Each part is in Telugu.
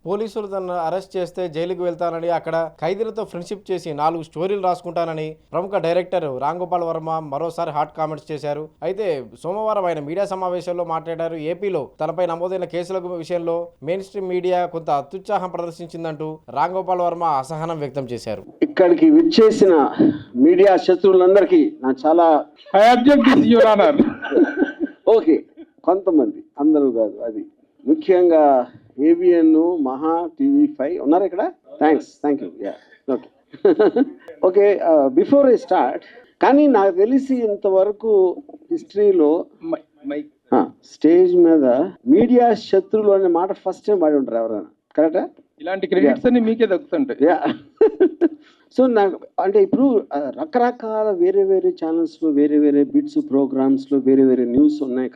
పోలీసులు తనను అరెస్ట్ చేస్తే జైలుకు వెళ్తానని, అక్కడ ఖైదీలతో ఫ్రెండ్షిప్ చేసి 4 స్టోరీలు రాసుకుంటానని ప్రముఖ డైరెక్టర్ రామ్ గోపాల్ వర్మ మరోసారి హాట్ కామెంట్స్ చేశారు. అయితే సోమవారం ఆయన మీడియా సమావేశంలో మాట్లాడారు. ఏపీలో తనపై నమోదైన కేసుల విషయంలో మెయిన్ స్ట్రీమ్ మీడియా కొంత అత్యుత్సాహం ప్రదర్శించిందంటూ రామ్ గోపాల్ వర్మ అసహనం వ్యక్తం చేశారు. ఇక్కడికి విచ్చేసిన మీడియా శత్రువులందరికీ నా చాలా ఓకే, కొంతమంది, అందరూ కాదు, అది ముఖ్యంగా ఏబిఎన్, మహా, TV5 ఉన్నారు ఇక్కడ. Thank you. Okay okay, before I start, కానీ నాకు తెలిసి ఇంతవరకు హిస్టరీలో స్టేజ్ మీద మీడియా శత్రువులు అనే మాట ఫస్ట్ టైం వాడి ఉంటారు ఎవరైనా. కరెక్టా? ఇలాంటి క్రెడిట్స్ అన్ని మీకే దక్కుతుంటాయి. సో నాకు అంటే ఇప్పుడు రకరకాల వేరే వేరే ఛానల్స్లో వేరే వేరే బిట్స్ ప్రోగ్రామ్స్లో వేరే వేరే న్యూస్ ఉన్నాయి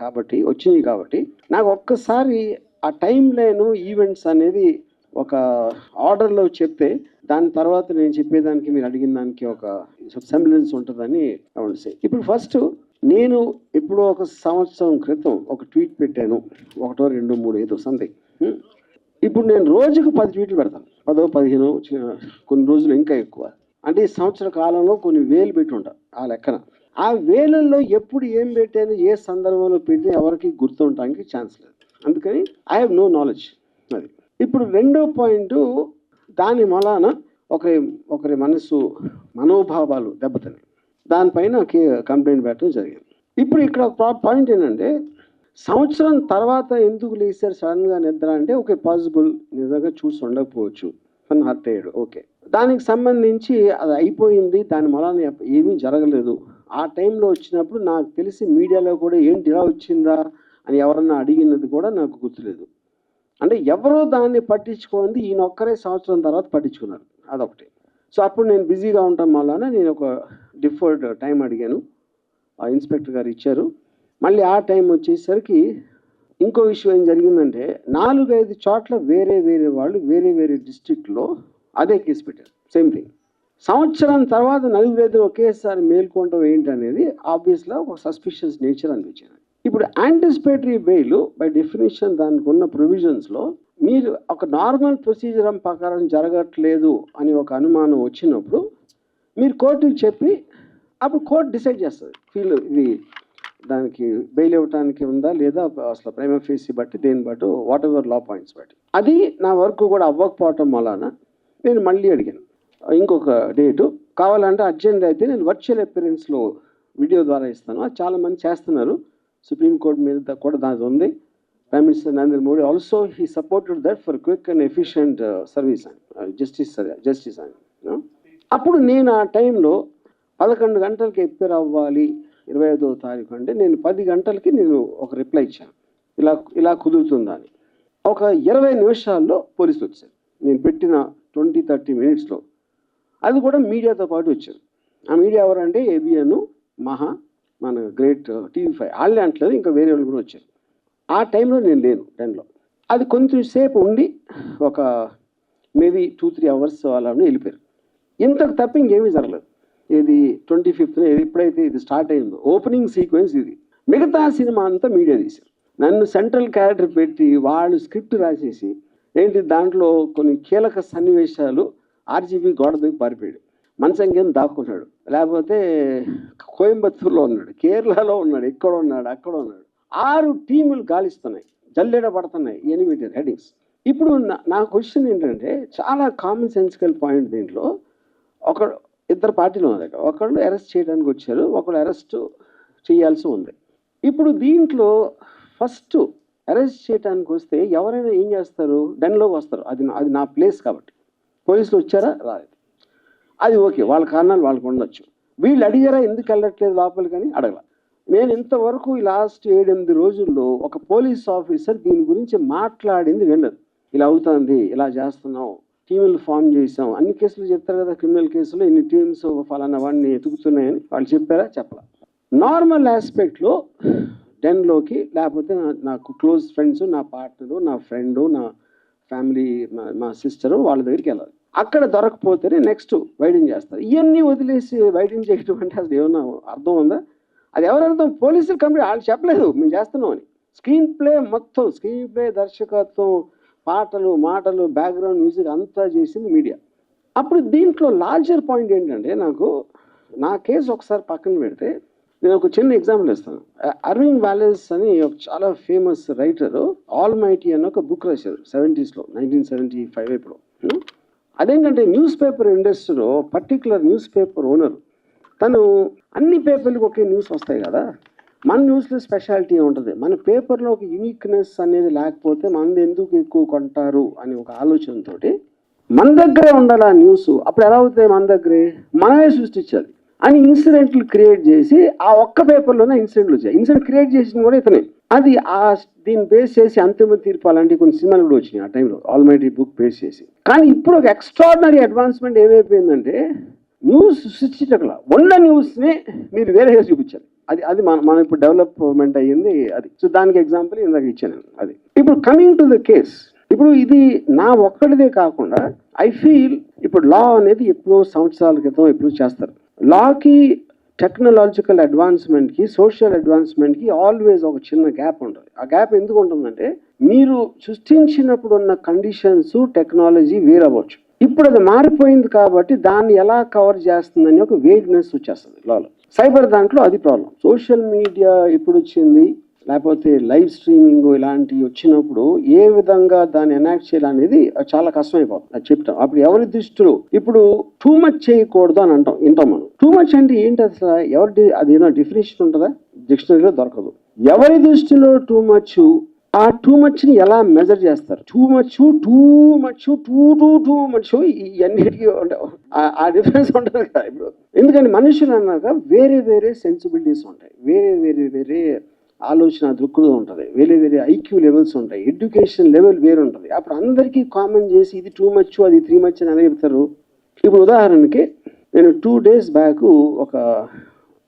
వచ్చినాయి కాబట్టి నాకు ఒక్కసారి ఆ టైం లైన్ ఈవెంట్స్ అనేది ఒక ఆర్డర్లో చెప్తే దాని తర్వాత నేను చెప్పేదానికి మీరు అడిగిన దానికి ఒక సెంబ్లెన్స్ ఉంటుందని సే. ఇప్పుడు ఫస్ట్ నేను ఎప్పుడో ఒక సంవత్సరం క్రితం ఒక ట్వీట్ పెట్టాను, 1, 2, 3 ఏదో సంథింగ్. ఇప్పుడు నేను రోజుకు 10 ట్వీట్లు పెడతాను, 10, 15, కొన్ని రోజులు ఇంకా ఎక్కువ. అంటే ఈ సంవత్సర కాలంలో కొన్ని వేలు పెట్టి ఉంటాను ఆ లెక్కన. ఆ వేలల్లో ఎప్పుడు ఏం పెట్టాను, ఏ సందర్భంలో పెట్టి ఎవరికి గుర్తుండటానికి ఛాన్స్ లేదు. అందుకని ఐ హ్యావ్ నో నాలెడ్జ్. అది ఇప్పుడు రెండో పాయింట్, దాని మూలాన ఒకరి మనోభావాలు దెబ్బతిని దానిపైన కంప్లైంట్ పెట్టడం జరిగింది. ఇప్పుడు ఇక్కడ పాయింట్ ఏంటంటే, సంవత్సరం తర్వాత ఎందుకు లేచారు సడన్గా నిద్ర అంటే, ఓకే పాసిబుల్, నిజంగా చూసి ఉండకపోవచ్చు, తను హర్ట్ అయ్యాడు, ఓకే. దానికి సంబంధించి అది అయిపోయింది, దాని మూలాన ఏమీ జరగలేదు. ఆ టైంలో వచ్చినప్పుడు నాకు తెలిసి మీడియాలో కూడా ఏంటి ఇలా వచ్చిందా అని ఎవరన్నా అడిగినది కూడా నాకు గుర్తులేదు. అంటే ఎవరో దాన్ని పట్టించుకుంది, ఈయన ఒక్కరే సంవత్సరం తర్వాత పట్టించుకున్నారు, అదొకటి. సో అప్పుడు నేను బిజీగా ఉండటం వలన నేను ఒక డిఫర్డ్ టైం అడిగాను, ఆ ఇన్స్పెక్టర్ గారు ఇచ్చారు. మళ్ళీ ఆ టైం వచ్చేసరికి ఇంకో విషయం ఏం జరిగిందంటే, 4-5 చోట్ల వేరే వేరే వాళ్ళు వేరే వేరే డిస్ట్రిక్ట్లో అదే కేసు పెట్టారు, సేమ్ థింగ్. సంవత్సరం తర్వాత 4 ఒకేసారి మేల్కొనడం ఏంటనేది ఆబ్వియస్గా ఒక సస్పిషియస్ నేచర్ అనిపించింది. ఇప్పుడు యాంటిసిపేటరీ బెయిల్ బై డెఫినేషన్ దానికి ఉన్న ప్రొవిజన్స్లో మీరు ఒక నార్మల్ ప్రొసీజర్ ప్రకారం జరగట్లేదు అని ఒక అనుమానం వచ్చినప్పుడు మీరు కోర్టుకి చెప్పి అప్పుడు కోర్టు డిసైడ్ చేస్తుంది, ఇది దానికి బెయిల్ ఇవ్వడానికి ఉందా లేదా, అసలు ప్రైమా ఫేసీ బట్టి దేని బట్టి వాట్ ఎవర్ లా పాయింట్స్ బట్టి. అది నా వర్క్ కూడా అవ్వకపోవటం వలన నేను మళ్ళీ అడిగాను ఇంకొక డేటు కావాలంటే అర్జెంట్ అయితే నేను వర్చువల్ అపియరెన్స్లో వీడియో ద్వారా ఇస్తాను. అది చాలామంది చేస్తున్నారు, సుప్రీంకోర్టు మీద కూడా దాని ఉంది. Prime minister Narendra Modi also he supported that for quick and efficient service అని జస్టిస్ అని. అప్పుడు నేను ఆ టైంలో 11 గంటలకి ఎప్పేర్ అవ్వాలి 25వ తారీఖు అంటే, నేను 10 గంటలకి నేను ఒక రిప్లై ఇచ్చాను, ఇలా కుదురుతుందా అని. ఒక 20 నిమిషాల్లో పోలీసులు వచ్చారు, నేను పెట్టిన 20-30 మినిట్స్లో. అది కూడా మీడియాతో పాటు వచ్చారు. ఆ మీడియా ఎవరంటే ఏబిఎన్, మహా, మన గ్రేట్ TV5 వాళ్ళే అంటలేదు, ఇంకా వేరే వాళ్ళు కూడా వచ్చారు. ఆ టైంలో నేను లేను 10లో. అది కొంచెం సేపు ఉండి ఒక మేబీ 2-3 అవర్స్ అలా వెళ్ళిపోయారు. ఇంతకు తప్ప ఇంకేమీ జరగలేదు. ఇది 25th ఎప్పుడైతే ఇది స్టార్ట్ అయిందో ఓపెనింగ్ సీక్వెన్స్ ఇది. మిగతా సినిమా అంతా మీడియా తీశారు. నన్ను సెంట్రల్ క్యారెక్టర్ పెట్టి వాళ్ళు స్క్రిప్ట్ రాసేసి ఏంటి దాంట్లో కొన్ని కీలక సన్నివేశాలు RGB గోడ దిగి పారిపోయాడు, మంచం కింద దాక్కున్నాడు, లేకపోతే కోయంబత్తూరులో ఉన్నాడు, కేరళలో ఉన్నాడు, ఎక్కడ ఉన్నాడు, అక్కడ ఉన్నాడు. 6 టీములు గాలిస్తున్నాయి, జల్లెడ పడుతున్నాయి, ఎనిమిది హెడ్డింగ్స్. ఇప్పుడు నా క్వశ్చన్ ఏంటంటే, చాలా కామన్ సెన్సికల్ పాయింట్ దీంట్లో. ఇద్దరు పార్టీలు ఉన్నారు, ఒకళ్ళు అరెస్ట్ చేయడానికి వచ్చారు, ఒకళ్ళు అరెస్ట్ చేయాల్సి ఉంది. ఇప్పుడు దీంట్లో ఫస్ట్ అరెస్ట్ చేయడానికి వస్తే ఎవరైనా ఏం చేస్తారు, డెన్లోకి వస్తారు, అది నా ప్లేస్ కాబట్టి. పోలీసులు వచ్చారా, రాలేదు, అది ఓకే, వాళ్ళ కారణాలు వాళ్ళకు ఉండొచ్చు. వీళ్ళు అడిగారా ఎందుకు వెళ్ళట్లేదు లోపలికి అని అడగల. నేను ఇంతవరకు ఈ లాస్ట్ 7-8 రోజుల్లో ఒక పోలీస్ ఆఫీసర్ దీని గురించి మాట్లాడింది వినలేదు. ఇలా అవుతుంది, ఇలా చేస్తున్నాం, టీములు ఫామ్ చేసాం, అన్ని కేసులు చెప్తారు కదా, క్రిమినల్ కేసులు ఇన్ని టీమ్స్ ఫలానా వాడిని ఎతుకుతున్నాయని వాళ్ళు చెప్పారా, చెప్పలా. నార్మల్ ఆస్పెక్ట్లో డెన్లోకి లేకపోతే నాకు క్లోజ్ ఫ్రెండ్స్, నా పార్ట్నరు, నా ఫ్రెండు, నా ఫ్యామిలీ, మా సిస్టరు వాళ్ళ దగ్గరికి వెళ్ళాలి. అక్కడ దొరకపోతేనే నెక్స్ట్ వైడింగ్ చేస్తారు. ఇవన్నీ వదిలేసి వైడింగ్ చేయడం అంటే అసలు ఏమన్నా అర్థం ఉందా? అది ఎవరు అర్థం? పోలీసులు కంప్లీట్ వాళ్ళు చెప్పలేదు మేము చేస్తున్నాం అని. స్క్రీన్ ప్లే మొత్తం, స్క్రీన్ ప్లే, దర్శకత్వం, పాటలు మాటలు బ్యాక్గ్రౌండ్ మ్యూజిక్ అంతా చేసింది మీడియా. అప్పుడు దీంట్లో లార్జర్ పాయింట్ ఏంటంటే నా కేసు ఒకసారి పక్కన పెడితే నేను ఒక చిన్న ఎగ్జాంపుల్ ఇస్తాను. అరవింద్ వాలెస్ అని ఒక చాలా ఫేమస్ రైటరు ఆల్ మైటీ అని ఒక బుక్ రాశారు 70s, 1975 ఇప్పుడు. అదేంటంటే న్యూస్ పేపర్ ఇండస్ట్రీలో పర్టికులర్ న్యూస్ పేపర్ ఓనర్ తను అన్ని పేపర్లకు ఒకే న్యూస్ వస్తాయి కదా, మన న్యూస్లో స్పెషాలిటీ ఉంటుంది, మన పేపర్లో ఒక యూనిక్నెస్ అనేది లేకపోతే మనది ఎందుకు ఎక్కువ కొంటారు అని ఒక ఆలోచనతోటి మన దగ్గరే ఉండాలి ఆ న్యూస్. అప్పుడు ఎలా అవుతాయి, మన దగ్గరే మనమే సృష్టించాలి అని ఇన్సిడెంట్లు క్రియేట్ చేసి ఆ ఒక్క పేపర్లోనే ఇన్సిడెంట్లు వచ్చాయి. ఇన్సిడెంట్ క్రియేట్ చేసింది కూడా ఇతనే. అది దీన్ని బేస్ చేసి అంతిమ తీర్పు అలాంటి కొన్ని సినిమాలు కూడా వచ్చినాయి ఆ టైంలో, ఆల్మైటీ బుక్ బేస్ చేసి. కానీ ఇప్పుడు ఒక ఎక్స్ట్రాడినరీ అడ్వాన్స్మెంట్ ఏమైపోయిందంటే న్యూస్ సృష్టించగల ఉన్న న్యూస్ని మీరు వేరేగా చూపించాలి. అది మనం ఇప్పుడు డెవలప్మెంట్ అయ్యింది అది. సో దానికి ఎగ్జాంపుల్ ఇందాక ఇచ్చాను అది. ఇప్పుడు కమింగ్ టు ద కేస్, ఇప్పుడు ఇది నా ఒక్కడిదే కాకుండా ఐ ఫీల్ ఇప్పుడు లా అనేది ఎప్పుడో సంవత్సరాల క్రితం ఎప్పుడు చేస్తారు. లాకి టెక్నాలజికల్ అడ్వాన్స్మెంట్కి సోషల్ అడ్వాన్స్మెంట్కి ఆల్వేస్ ఒక చిన్న గ్యాప్ ఉంటుంది. ఆ గ్యాప్ ఎందుకు ఉంటుందంటే మీరు సృష్టించినప్పుడు ఉన్న కండిషన్స్ టెక్నాలజీ వేరవ్వచ్చు. ఇప్పుడు అది మారిపోయింది కాబట్టి దాన్ని ఎలా కవర్ చేస్తుందని ఒక వేగ్నెస్ వచ్చేస్తుంది లాలో. సైబర్ దాంట్లో అది ప్రాబ్లం. సోషల్ మీడియా ఎప్పుడు వచ్చింది, లేకపోతే లైవ్ స్ట్రీమింగ్ ఇలాంటివి వచ్చినప్పుడు ఏ విధంగా దాన్ని ఎనాక్ట్ చేయాలనేది చాలా కష్టమైపోతుంది. అది చెప్తాం. అప్పుడు ఎవరి దృష్టిలో ఇప్పుడు టూ మచ్ చేయకూడదు అని వింటాం మనం. టూ మచ్ అంటే ఏంటి అసలు, అది ఏమైనా డెఫినేషన్ ఉంటుందా? డిక్షనరీలో దొరకదు. ఎవరి దృష్టిలో టూ మచ్, ఆ టూ మచ్ని ఎలా మెజర్ చేస్తారు? టూ మచ్ ఇవన్నిటికీ ఆ డిఫరెన్స్ ఉంటుంది కదా ఇప్పుడు. ఎందుకంటే మనుషులు అన్నాక వేరే వేరే సెన్సిబిలిటీస్ ఉంటాయి, వేరే వేరే ఆలోచన దృక్పథం ఉంటుంది, వేరే ఐక్యూ లెవెల్స్ ఉంటాయి, ఎడ్యుకేషన్ లెవెల్ వేరు ఉంటుంది. అప్పుడు అందరికీ కామన్ చేసి ఇది టూ మచ్ అది 3 మచ్ అని ఎలా చెప్తారు? ఇప్పుడు ఉదాహరణకి నేను 2 days బ్యాక్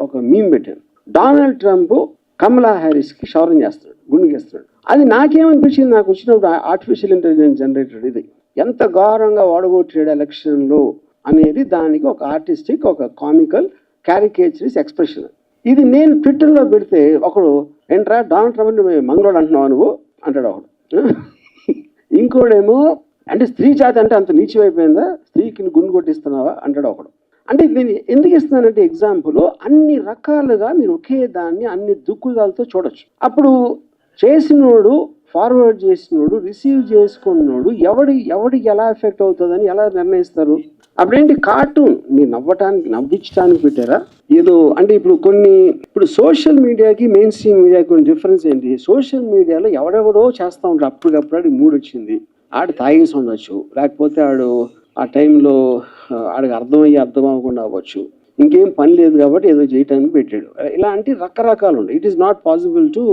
ఒక మీమ్ పెట్టాను. డొనాల్డ్ ట్రంప్ కమలా హ్యారిస్కి క్షౌరం చేస్తున్నాడు, గుండెకేస్తున్నాడు. అది నాకేమనిపించింది, నాకు వచ్చినప్పుడు ఆర్టిఫిషియల్ ఇంటెలిజెన్స్ జనరేటెడ్ ఇది ఎంత ఘోరంగా ఓడగొట్టాడు ఎలక్షన్లో అనేది దానికి ఒక ఆర్టిస్టిక్ ఒక కామికల్ క్యారికేచరిస్ ఎక్స్ప్రెషన్. ఇది నేను ట్విట్టర్లో పెడితే ఒకడు ఏంట్రా డొనాల్డ్ ట్రంప్ మంగళోడు అంటున్నావు నువ్వు అంటాడు ఒకడు. ఇంకోడేమో అంటే స్త్రీ జాతి అంటే అంత నీచమైపోయిందా, స్త్రీకి గుండు కొట్టిస్తున్నావా అంటాడు ఒకడు. అంటే నేను ఎందుకు ఇస్తున్నానంటే ఎగ్జాంపుల్ అన్ని రకాలుగా మీరు ఒకే దాన్ని అన్ని దుక్కుదాలతో చూడొచ్చు. అప్పుడు చేసినోడు, ఫార్వర్డ్ చేసినోడు, రిసీవ్ చేసుకున్నోడు ఎవడికి ఎలా ఎఫెక్ట్ అవుతుందని ఎలా నిర్ణయిస్తారు? అప్పుడేంటి కార్టూన్ మీరు నవ్వించడానికి పెట్టారా ఏదో అంటే ఇప్పుడు సోషల్ మీడియాకి మెయిన్ స్ట్రీమ్ మీడియాకి కొన్ని డిఫరెన్స్ ఏంటి? సోషల్ మీడియాలో ఎవడెవడో చేస్తూ ఉంటారు, అప్పటికప్పుడు ఆడికి మూడు వచ్చింది, ఆడు తాగేసి ఉండొచ్చు, లేకపోతే ఆడు ఆ టైంలో ఆడికి అర్థం అవ్వకుండా అవ్వచ్చు, ఇంకేం పని లేదు కాబట్టి ఏదో చేయడానికి పెట్టాడు. ఇలాంటి రకరకాలు ఉన్నాయి. It is not possible to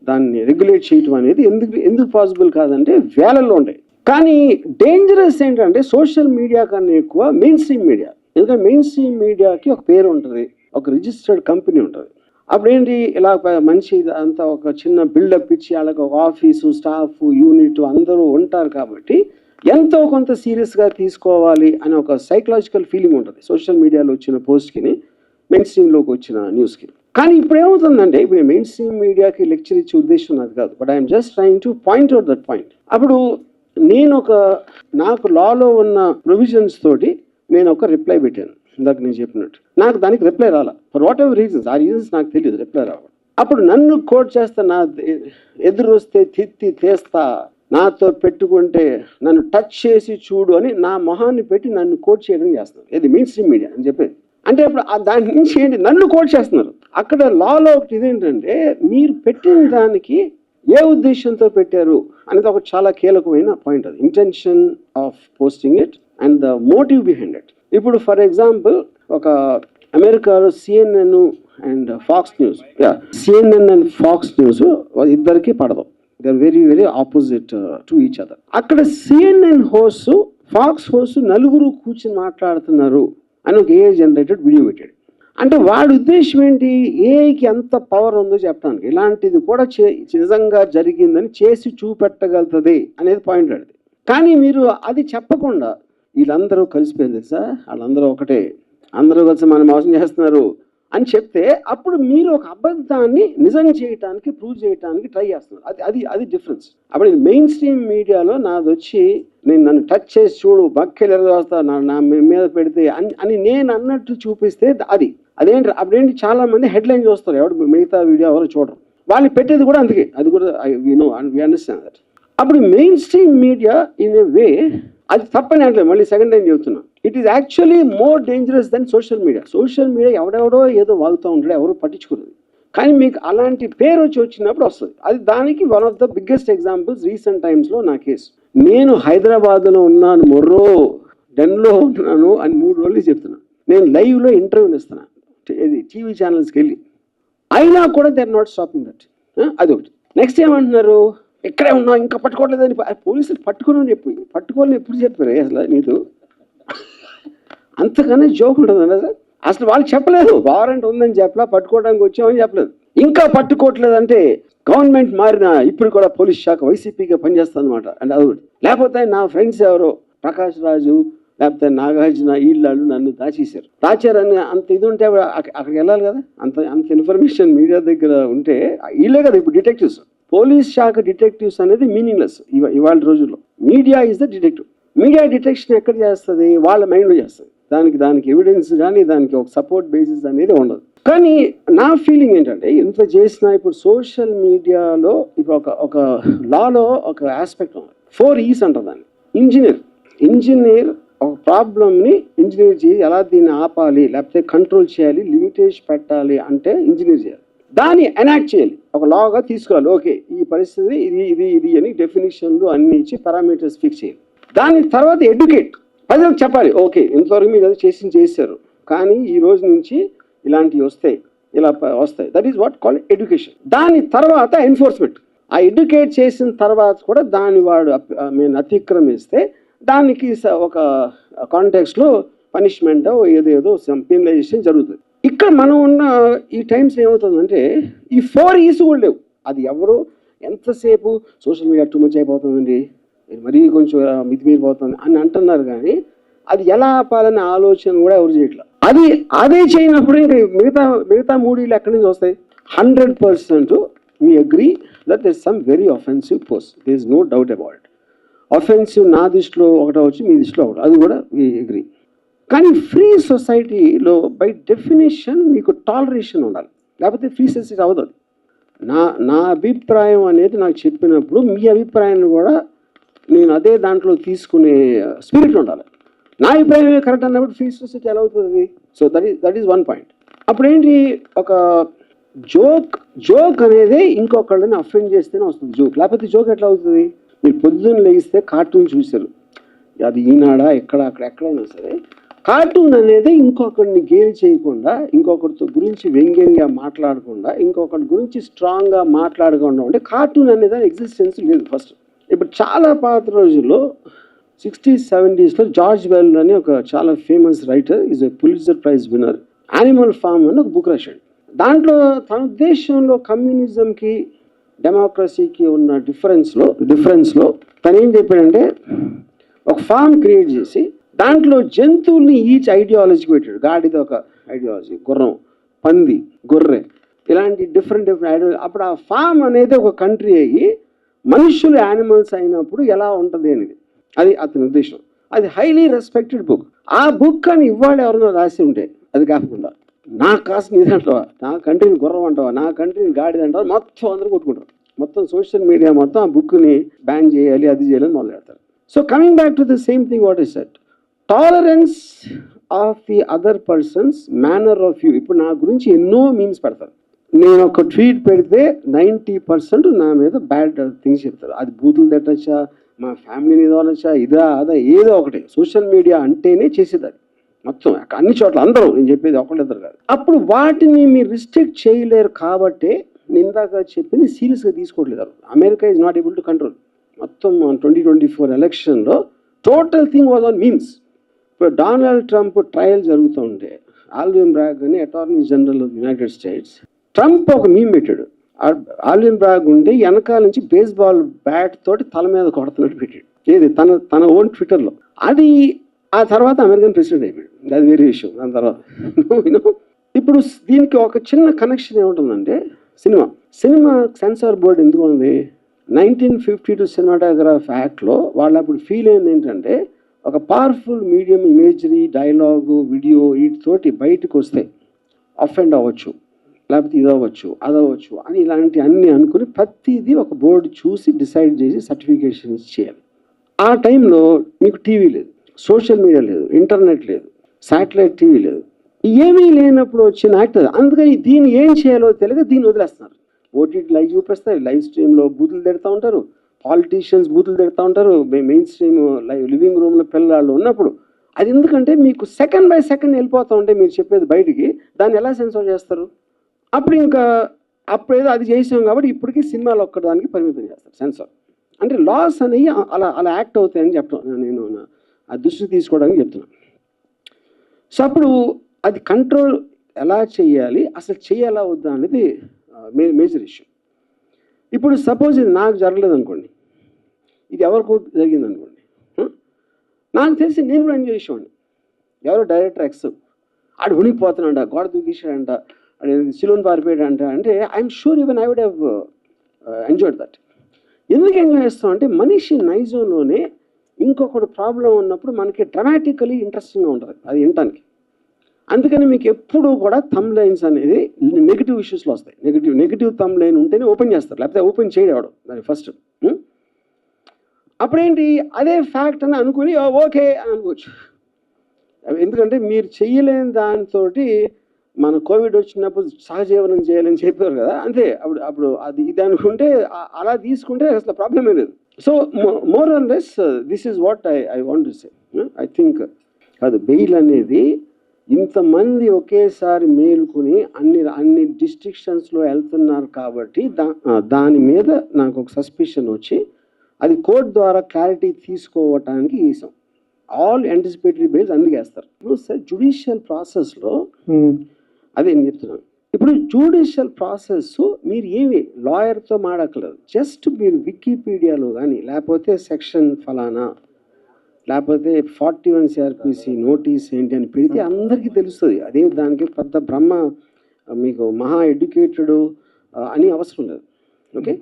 దాన్ని రెగ్యులేట్ చేయటం అనేది ఎందుకు పాసిబుల్ కాదంటే వేలల్లో ఉంటాయి. కానీ డేంజరస్ ఏంటంటే సోషల్ మీడియా కన్నా ఎక్కువ మెయిన్ స్ట్రీమ్ మీడియా. ఎందుకంటే మెయిన్ స్ట్రీమ్ మీడియాకి ఒక పేరు ఉంటుంది, ఒక రిజిస్టర్డ్ కంపెనీ ఉంటుంది. అప్పుడేంటి ఇలా మంచి అంతా ఒక చిన్న బిల్డప్ ఇచ్చి వాళ్ళకి ఒక ఆఫీసు, స్టాఫ్, యూనిట్ అందరూ ఉంటారు కాబట్టి ఎంతో కొంత సీరియస్గా తీసుకోవాలి అనే ఒక సైకలాజికల్ ఫీలింగ్ ఉంటుంది సోషల్ మీడియాలో వచ్చిన పోస్ట్కి, మెయిన్ స్ట్రీమ్లోకి వచ్చిన న్యూస్కి. కానీ ఇప్పుడు ఏమవుతుందంటే ఇప్పుడు మెయిన్ స్ట్రీమ్ మీడియాకి లెక్చర్ ఇచ్చే ఉద్దేశం అది కాదు, but I'm just trying to point out that point. అప్పుడు నాకు లాలో ఉన్న ప్రొవిజన్స్ తోటి నేను ఒక రిప్లై పెట్టాను, ఇందాక నేను చెప్పినట్టు. నాకు దానికి రిప్లై రాలా, ఫర్ వాట్ ఎవర్ రీజన్స్, ఆ రీజన్స్ నాకు తెలియదు, రిప్లై రావాలి. అప్పుడు నన్ను కోట్ చేస్తా, నా ఎదురు వస్తే తీస్తా, నాతో పెట్టుకుంటే నన్ను టచ్ చేసి చూడు అని నా మొహాన్ని పెట్టి నన్ను కోట్ చేయడం చేస్తున్నారు. ఇది మెయిన్ స్ట్రీమ్ మీడియా అని చెప్పేది. అంటే ఇప్పుడు దాని నుంచి ఏంటి, నన్ను కోట్ చేస్తున్నారు. అక్కడ లాలో ఒకటి ఇదేంటంటే మీరు పెట్టిన దానికి ఏ ఉద్దేశంతో పెట్టారు అనేది ఒక చాలా కీలకమైన పాయింట్. అది intention of posting it and the motive behind it. ఇప్పుడు ఫర్ ఎగ్జాంపుల్ ఒక అమెరికాలో CNN and Fox News, CNN and Fox News ఇద్దరికి పడదు, they are very very opposite to each other. అక్కడ CNN హోస్ట్, ఫాక్స్ హోస్ట్ నలుగురు కూర్చొని మాట్లాడుతున్నారు అని ఒక AI జనరేటెడ్ వీడియో పెట్టాడు. అంటే వాడి ఉద్దేశం ఏంటి, ఏఐకి ఎంత పవర్ ఉందో చెప్పడానికి, ఇలాంటిది కూడా నిజంగా జరిగిందని చేసి చూపెట్టగలుగుతుంది అనేది పాయింట్ అది. కానీ మీరు అది చెప్పకుండా వీళ్ళందరూ కలిసిపోయింది సార్, వాళ్ళందరూ ఒకటే, అందరూ కలిసి మనం మోసం చేస్తున్నారు, అని చెప్తే అప్పుడు మీరు ఒక అబద్ధాన్ని నిజం చేయడానికి ప్రూవ్ చేయడానికి ట్రై చేస్తున్నారు. అది డిఫరెన్స్. అప్పుడు మెయిన్ స్ట్రీమ్ మీడియాలో నాది వచ్చి నన్ను టచ్ చేసి చూడు బక్కెలు ఎరగొస్తా నా మీద పెడితే అని నేను అన్నట్టు చూపిస్తే అదేంటి అప్పుడేంటి చాలా మంది హెడ్లైన్ చూస్తారు, ఎవరు మిగతా వీడియో ఎవరు చూడరు. వాళ్ళు పెట్టేది కూడా అందుకే, అది కూడా వి అండర్స్టాండ్ దట్. అప్పుడు mainstream media in a way అది తప్పని అంటే మళ్ళీ సెకండ్ టైం చెబుతున్నా, it is actually more dangerous than social media. Social media ఎవడెవడో ఏదో వాగుతూ ఉంటాడు, ఎవరు పట్టించుకున్నది. కానీ మీకు అలాంటి పేరు వచ్చినప్పుడు వస్తుంది. అది దానికి one of the biggest examples recent టైమ్స్లో నా కేసు. నేను హైదరాబాద్లో ఉన్నాను, మొర్రో డెన్లో ఉన్నాను అని 3 రోజులు చెప్తున్నాను. నేను లైవ్లో ఇంటర్వ్యూలు ఇస్తున్నాను టీవీ ఛానల్స్కి వెళ్ళి, అయినా కూడా they are not stopping that. అదొకటి. నెక్స్ట్ ఏమంటున్నారు, ఇక్కడే ఉన్నావు ఇంకా పట్టుకోవట్లేదని పోలీసులు పట్టుకోని పట్టుకోవాలని ఎప్పుడు చెప్పారు అసలు నీకు? అంతకన్నా జోక్ ఉంటుంది అసలు. వాళ్ళు చెప్పలేదు వారెంట్ ఉందని చెప్పలా, పట్టుకోవడానికి వచ్చామని చెప్పలేదు. ఇంకా పట్టుకోవట్లేదంటే గవర్నమెంట్ మారినా ఇప్పుడు కూడా పోలీస్ శాఖ వైసీపీగా పనిచేస్తుంది అనమాట. అంటే అదొకటి. లేకపోతే నా ఫ్రెండ్స్ ఎవరో ప్రకాష్ రాజు లేకపోతే నాగార్జున వీళ్ళు నన్ను దాచారని అంత ఇది ఉంటే అక్కడికి వెళ్ళాలి కదా. అంత ఇన్ఫర్మేషన్ మీడియా దగ్గర ఉంటే వీళ్ళే కదా ఇప్పుడు డిటెక్టివ్స్. పోలీస్ శాఖ డిటెక్టివ్స్ అనేది మీనింగ్లెస్ ఇవాళ రోజుల్లో. Media is the detective. Media detection ఎక్కడ చేస్తుంది? వాళ్ళ మైండ్లో చేస్తుంది. దానికి ఎవిడెన్స్ కానీ దానికి ఒక సపోర్ట్ బేసిస్ అనేది ఉండదు. కానీ నా ఫీలింగ్ ఏంటంటే ఇంత చేసిన ఇప్పుడు సోషల్ మీడియాలో ఇప్పుడు ఒక లాలో ఒక ఆస్పెక్ట్ ఉంది, 4 E's అంటారు దాన్ని. ఇంజనీర్ ఒక ప్రాబ్లమ్ని ఇంజనీర్ చేసి ఎలా దీన్ని ఆపాలి లేకపోతే కంట్రోల్ చేయాలి, లిమిటేషన్ పెట్టాలి అంటే ఇంజనీర్ చేయాలి. దాన్ని ఎనాక్ట్ చేయాలి, ఒక లాగా తీసుకురావాలి. ఓకే ఈ పరిస్థితి ఇది అని డెఫినేషన్లు అన్ని ఇచ్చి పారామీటర్స్ ఫిక్స్ చేయాలి. దాని తర్వాత ఎడ్యుకేట్, ప్రజలకు చెప్పాలి ఓకే ఇంతవరకు మీరు చేశారు కానీ ఈ రోజు నుంచి ఇలాంటివి వస్తాయి, ఇలా వస్తాయి. That is what call education. దాని తర్వాత ఎన్ఫోర్స్మెంట్. ఆ ఎడ్యుకేట్ చేసిన తర్వాత కూడా దాన్ని వాడు అతిక్రమిస్తే దానికి ఒక కాంటెక్స్లో పనిష్మెంట్ ఏదేదో పెనలైజేషన్ జరుగుతుంది. ఇక్కడ మనం ఉన్న ఈ టైమ్స్ ఏమవుతుందంటే ఈ 4 E's కూడా లేవు. అది ఎవరు ఎంతసేపు సోషల్ మీడియా టూ మచ్ అయిపోతుందండి, మరీ కొంచెం మితిమీరిపోతుంది అని అంటున్నారు కానీ అది ఎలా ఆపాలనే ఆలోచన కూడా ఎవరు చేయట్లేదు. అదే చేయనప్పుడు ఇంకా మిగతా 3 E's ఎక్కడి నుంచి వస్తాయి? 100% we agree that there is some very offensive post. There is no doubt about it. Offensive నా దృష్టిలో ఒకటి వచ్చి మీ దృష్టిలో ఒకటి, అది కూడా we agree. కానీ ఫ్రీ సొసైటీలో బై డెఫినేషన్ మీకు టాలరేషన్ ఉండాలి, లేకపోతే ఫ్రీ సొసైటీ అవ్వదు. నా అభిప్రాయం అనేది నాకు చెప్పినప్పుడు మీ అభిప్రాయాన్ని కూడా నేను అదే దాంట్లో తీసుకునే స్పిరిట్ ఉండాలి. నా అభిప్రాయమే కరెక్ట్ అన్నప్పుడు ఫ్రీ సొసైటీ ఎలా అవుతుంది? So that is one point. అప్పుడేంటి ఒక జోక్ అనేది ఇంకొకళ్ళని అఫెండ్ చేస్తేనే వస్తుంది జోక్, లేకపోతే జోక్ ఎట్లా అవుతుంది? మీరు పొద్దున్న లేస్తే కార్టూన్ చూశారు, అది ఈనాడా ఎక్కడైనా సరే, కార్టూన్ అనేది ఇంకొకరిని గేలి చేయకుండా, ఇంకొకరితో గురించి వ్యంగ్యంగా మాట్లాడకుండా, ఇంకొకరి గురించి స్ట్రాంగ్గా మాట్లాడకుండా ఉంటే కార్టూన్ అనేది ఎగ్జిస్టెన్స్ లేదు ఫస్ట్. ఇప్పుడు చాలా పాత రోజుల్లో 60s 70s జార్జ్ వెల్ అని ఒక చాలా famous writer, is a Pulitzer prize winner, Animal Farm అని ఒక బుక్ రాశాడు. దాంట్లో తన ఉద్దేశంలో కమ్యూనిజంకి డెమోక్రసీకి ఉన్న డిఫరెన్స్లో తను ఏం చెప్పాడంటే ఒక ఫామ్ క్రియేట్ చేసి దాంట్లో జంతువుల్ని ఈచ్ ఐడియాలజీకి పెట్టాడు. గాడిద ఒక ఐడియాలజీ, గుర్రం, పంది, గొర్రె, ఇలాంటి డిఫరెంట్ ఐడియాలజీ. అప్పుడు ఆ ఫామ్ అనేది ఒక కంట్రీ అయ్యి మనుషులు యానిమల్స్ అయినప్పుడు ఎలా ఉంటుంది అనేది అది అతని ఉద్దేశం. అది హైలీ రెస్పెక్టెడ్ బుక్. ఆ బుక్ అని ఇవాళ ఎవరైనా రాసి ఉంటే అది కాకుండా నా కాస్ట్ నీది అంటావా, నా కంట్రీని గుర్రం అంటావా, నా కంట్రీని గాడిద అంటావా, మొత్తం అందరూ కొట్టుకుంటారు. మొత్తం సోషల్ మీడియా మొత్తం ఆ బుక్ని బ్యాన్ చేయాలి, అది చేయాలని మొదలు పెడతారు. So coming back to the same thing what is set, tolerance of the other persons manner of you. ఇప్పుడు నా గురించి ఎన్నో మీమ్స్ పెడతారు. నేను ఒక ట్వీట్ పెడితే 90% నా మీద బ్యాడ్ థింగ్స్ చెప్తారు. అది బూతులు తిట్టచ్చా, మా ఫ్యామిలీని ఏదో అనొచ్చా, అదా ఏదో ఒకటి. సోషల్ మీడియా అంటేనే చేసేది అది మొత్తం అన్ని చోట్ల అందరూ, నేను చెప్పేది ఒకళ్ళిద్దరు కాదు. అప్పుడు వాటిని మీరు రిస్ట్రిక్ట్ చేయలేరు కాబట్టి ఇందాక చెప్పింది సీరియస్గా తీసుకోవట్లేదు. America is not able to control. మొత్తం 2024 ఎలక్షన్లో total thing was on memes. ఇప్పుడు డొనాల్డ్ ట్రంప్ ట్రయల్ జరుగుతూ ఉంటే ఆల్విన్ బ్రాగ్ అని attorney general of United states, Trump ఒక మీమ్ పెట్టాడు. ఆల్విన్ బ్రాగ్ ఉండి వెనకాల నుంచి బేస్బాల్ బ్యాట్ తోటి తల మీద కొడుతున్నట్టు పెట్టాడు. ఏది తన ఓన్ ట్విట్టర్లో. అది ఆ తర్వాత అమెరికన్ ప్రెసిడెంట్ అయిపోయాడు. అది వేరే విషయం. దాని తర్వాత ఇప్పుడు దీనికి ఒక చిన్న కనెక్షన్ ఏముంటుందంటే సినిమా సెన్సార్ బోర్డు ఎందుకు ఉంది? 1952 సినిమాటోగ్రాఫ్ యాక్ట్లో వాళ్ళు అప్పుడు ఫీల్ అయింది ఏంటంటే, ఒక powerful medium imagery, dialogue, video వీటితోటి బయటకు వస్తే అఫెండ్ అవ్వచ్చు, లేకపోతే ఇది అవ్వచ్చు, అదవచ్చు అని ఇలాంటి అన్నీ అనుకుని ప్రతిదీ ఒక బోర్డు చూసి డిసైడ్ చేసి సర్టిఫికేషన్ చేయాలి. ఆ టైంలో మీకు టీవీ లేదు, సోషల్ మీడియా లేదు, ఇంటర్నెట్ లేదు, శాటిలైట్ టీవీ లేదు, ఏమీ లేనప్పుడు వచ్చిన యాక్టర్. అందుకని దీన్ని ఏం చేయాలో తెలియక దీన్ని వదిలేస్తున్నారు. ఓటీటీ లైవ్ చూపిస్తారు, లైవ్ స్ట్రీమ్లో బూతులు తిడుతూ ఉంటారు, పాలిటీషియన్స్ బూతులు తిడుతూ ఉంటారు, మెయిన్ స్ట్రీమ్ లివింగ్ రూమ్లో పిల్లలు ఉన్నప్పుడు. అది ఎందుకంటే మీకు సెకండ్ బై సెకండ్ వెళ్ళిపోతూ ఉంటే మీరు చెప్పేది బయటికి, దాన్ని ఎలా సెన్సార్ చేస్తారు? అప్పుడు ఏదో అది చేసాం కాబట్టి ఇప్పటికీ సినిమాలు ఒక్కదానికి పరిమితం చేస్తారు సెన్సార్. అంటే లాస్ అనేవి అలా యాక్ట్ అవుతాయని చెప్తాను నేను, ఆ దృష్టి తీసుకోవడానికి చెప్తున్నాను. సో అప్పుడు అది కంట్రోల్ ఎలా చేయాలి, అసలు చేయాలా వద్దా అనేది మేజర్ ఇష్యూ. ఇప్పుడు సపోజ్ ఇది నాకు జరగలేదు అనుకోండి, ఇది ఎవరికో జరిగింది అనుకోండి, నాకు తెలిసి నేను కూడా ఎంజాయ్ చేసేవాడిని. ఎవరో డైరెక్టర్ ఎక్స్ ఆడు ఉనికిపోతున్నాడంట, గోడ దూకిసాడంట, సిలోన్ పారిపోయాడంట అంటే I'm sure even I would have enjoyed that. ఎందుకు ఎంజాయ్ చేస్తాం అంటే మనిషి నైజంలోనే ఇంకొకటి ప్రాబ్లం ఉన్నప్పుడు మనకి డ్రమాటికలీ ఇంట్రెస్టింగ్గా ఉంటుంది అది వినటానికి. అందుకని మీకు ఎప్పుడు కూడా థంబ్ లైన్స్ అనేది నెగిటివ్ ఇష్యూస్లో వస్తాయి. నెగిటివ్ థంబ్ లైన్ ఉంటేనే ఓపెన్ చేస్తారు, లేకపోతే ఓపెన్ చేయడం దాన్ని ఫస్ట్. అప్పుడేంటి అదే ఫ్యాక్ట్ అని అనుకుని ఓకే అని అనుకోవచ్చు. ఎందుకంటే మీరు చెయ్యలేని దాంతో మన కోవిడ్ వచ్చినప్పుడు సహజీవనం చేయాలని చెప్పారు కదా, అంతే. అప్పుడు అది ఇది అనుకుంటే అలా తీసుకుంటే అసలు ప్రాబ్లమే లేదు. So more on less this is what I want to say. I think అది బెయిల్ అనేది ఇంతమంది ఒకేసారి మేలుకుని అన్ని డిస్ట్రిక్షన్స్లో వెళ్తున్నారు కాబట్టి దాని మీద నాకు ఒక సస్పిషన్ వచ్చి అది కోర్టు ద్వారా క్లారిటీ తీసుకోవటానికి వేసాం. ఆల్ యాంటిసిపేటరీ బెయిల్స్ అందుకేస్తారు. ఇప్పుడు సార్ జ్యుడిషియల్ ప్రాసెస్లో అదే నేను చెప్తున్నాను. ఇప్పుడు జ్యుడిషియల్ ప్రాసెస్ మీరు ఏమి లాయర్తో మాడక్కలేదు, జస్ట్ మీరు వికీపీడియాలో కానీ లేకపోతే సెక్షన్ ఫలానా లేకపోతే 41 CRPC నోటీస్ ఏంటి అని పెడితే అందరికీ తెలుస్తుంది. అదే దానికి పెద్ద బ్రహ్మ మీకు మహా ఎడ్యుకేటెడ్ అని అవసరం లేదు. ఓకే,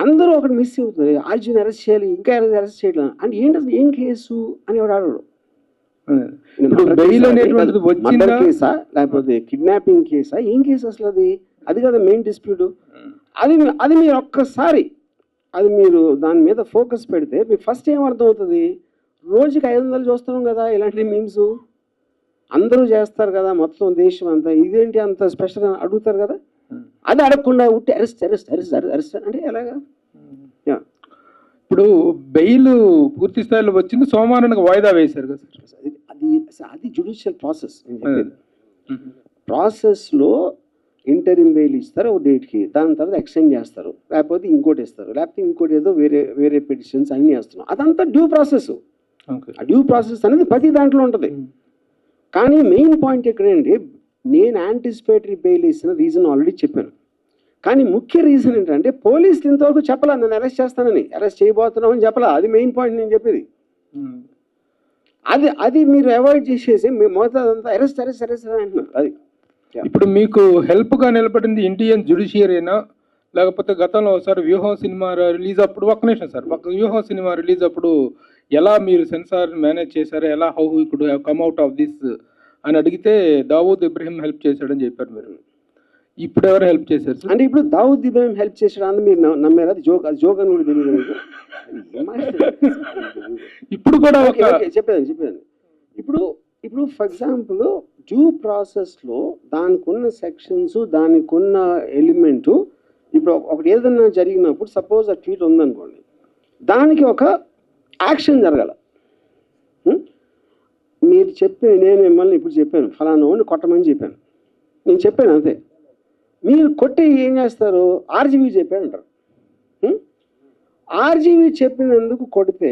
అందరూ ఒకటి మిస్ అవుతుంది, ఆర్జీని అరెస్ట్ చేయాలి, ఇంకా అరెస్ట్ చేయడం అంటే ఏంటి, ఏం కేసు అని ఎవరు అడగడు. మర్డర్ కేసా లేకపోతే కిడ్నాపింగ్ కేసా, ఏం కేసు అసలు అది కదా మెయిన్ డిస్ప్యూట్. అది మీరు ఒక్కసారి అది మీరు దాని మీద ఫోకస్ పెడితే మీకు ఫస్ట్ ఏం అర్థం అవుతుంది, రోజుకి 500 చూస్తున్నాం కదా ఇలాంటి మీమ్స్, అందరూ చేస్తారు కదా మొత్తం దేశం అంతా, ఇదేంటి అంత స్పెషల్ అని అడుగుతారు కదా. అది అడగకుండా ఉట్టి అరెస్ట్ అంటే ఎలాగా? ఇప్పుడు బెయిల్ పూర్తి స్థాయిలో వచ్చింది, సోమవారానికి వాయిదా వేశారు కదా సార్. అది జ్యుడిషియల్ ప్రాసెస్. నేను చెప్పేది ప్రాసెస్లో ఇంటరిమ్ బెయిల్ ఇస్తారు ఒక డేట్కి, దాని తర్వాత ఎక్స్టెండ్ చేస్తారు, లేకపోతే ఇంకోటి ఇస్తారు, లేకపోతే ఇంకోటి ఏదో వేరే పిటిషన్స్ అన్నీ వేస్తున్నాం. అదంతా డ్యూ ప్రాసెస్. ఆ డ్యూ ప్రాసెస్ అనేది ప్రతి దాంట్లో ఉంటుంది. కానీ మెయిన్ పాయింట్ ఎక్కడంటే నేను యాంటిసిపేటరీ బెయిల్ ఇచ్చిన రీజన్ ఆల్రెడీ చెప్పాను. కానీ ముఖ్య రీజన్ ఏంటంటే పోలీసులు ఇంతవరకు చెప్పలా నన్ను అరెస్ట్ చేస్తానని, అరెస్ట్ చేయబోతున్నామని చెప్పలా. అది మెయిన్ పాయింట్ నేను చెప్పేది. అది మీరు అవాయిడ్ చేసేసి మొత్తం అరెస్ట్ అంటున్నారు. అది ఇప్పుడు మీకు హెల్ప్గా నిలబడింది ఇండియన్ జ్యుడిషియరీనా, లేకపోతే గతంలో ఒకసారి వ్యూహం సినిమా రిలీజ్ అప్పుడు వ్యూహం సినిమా రిలీజ్ అప్పుడు ఎలా మీరు సెన్సార్ మేనేజ్ చేశారు, ఎలా how you could have come out of this అని అడిగితే దావూద్ ఇబ్రహీం హెల్ప్ చేశాడని చెప్పారు మీరు. ఇప్పుడు ఎవరు హెల్ప్ చేశారు సార్? అంటే ఇప్పుడు దావూద్ ఇబ్రహీం హెల్ప్ చేశాడు అని మీరు నమ్మారు? అది జోక్ అని కూడా తెలియదు. ఇప్పుడు కూడా చెప్పేది ఇప్పుడు ఫర్ ఎగ్జాంపుల్ డ్యూ ప్రాసెస్లో దానికి ఉన్న సెక్షన్స్, దానికి ఉన్న ఎలిమెంటు, ఇప్పుడు ఒకటి ఏదైనా జరిగినప్పుడు సపోజ్ ఆ ట్వీట్ ఉందనుకోండి, దానికి ఒక యాక్షన్ జరగాల. మీరు నేను మిమ్మల్ని ఇప్పుడు చెప్పాను ఫలానా వాడిని కొట్టమని చెప్పాను, నేను చెప్పాను అంతే. మీరు కొట్టి ఏం చేస్తారు, ఆర్జీవీ చెప్పాడు అంటారు. ఆర్జీవీ చెప్పినందుకు కొడితే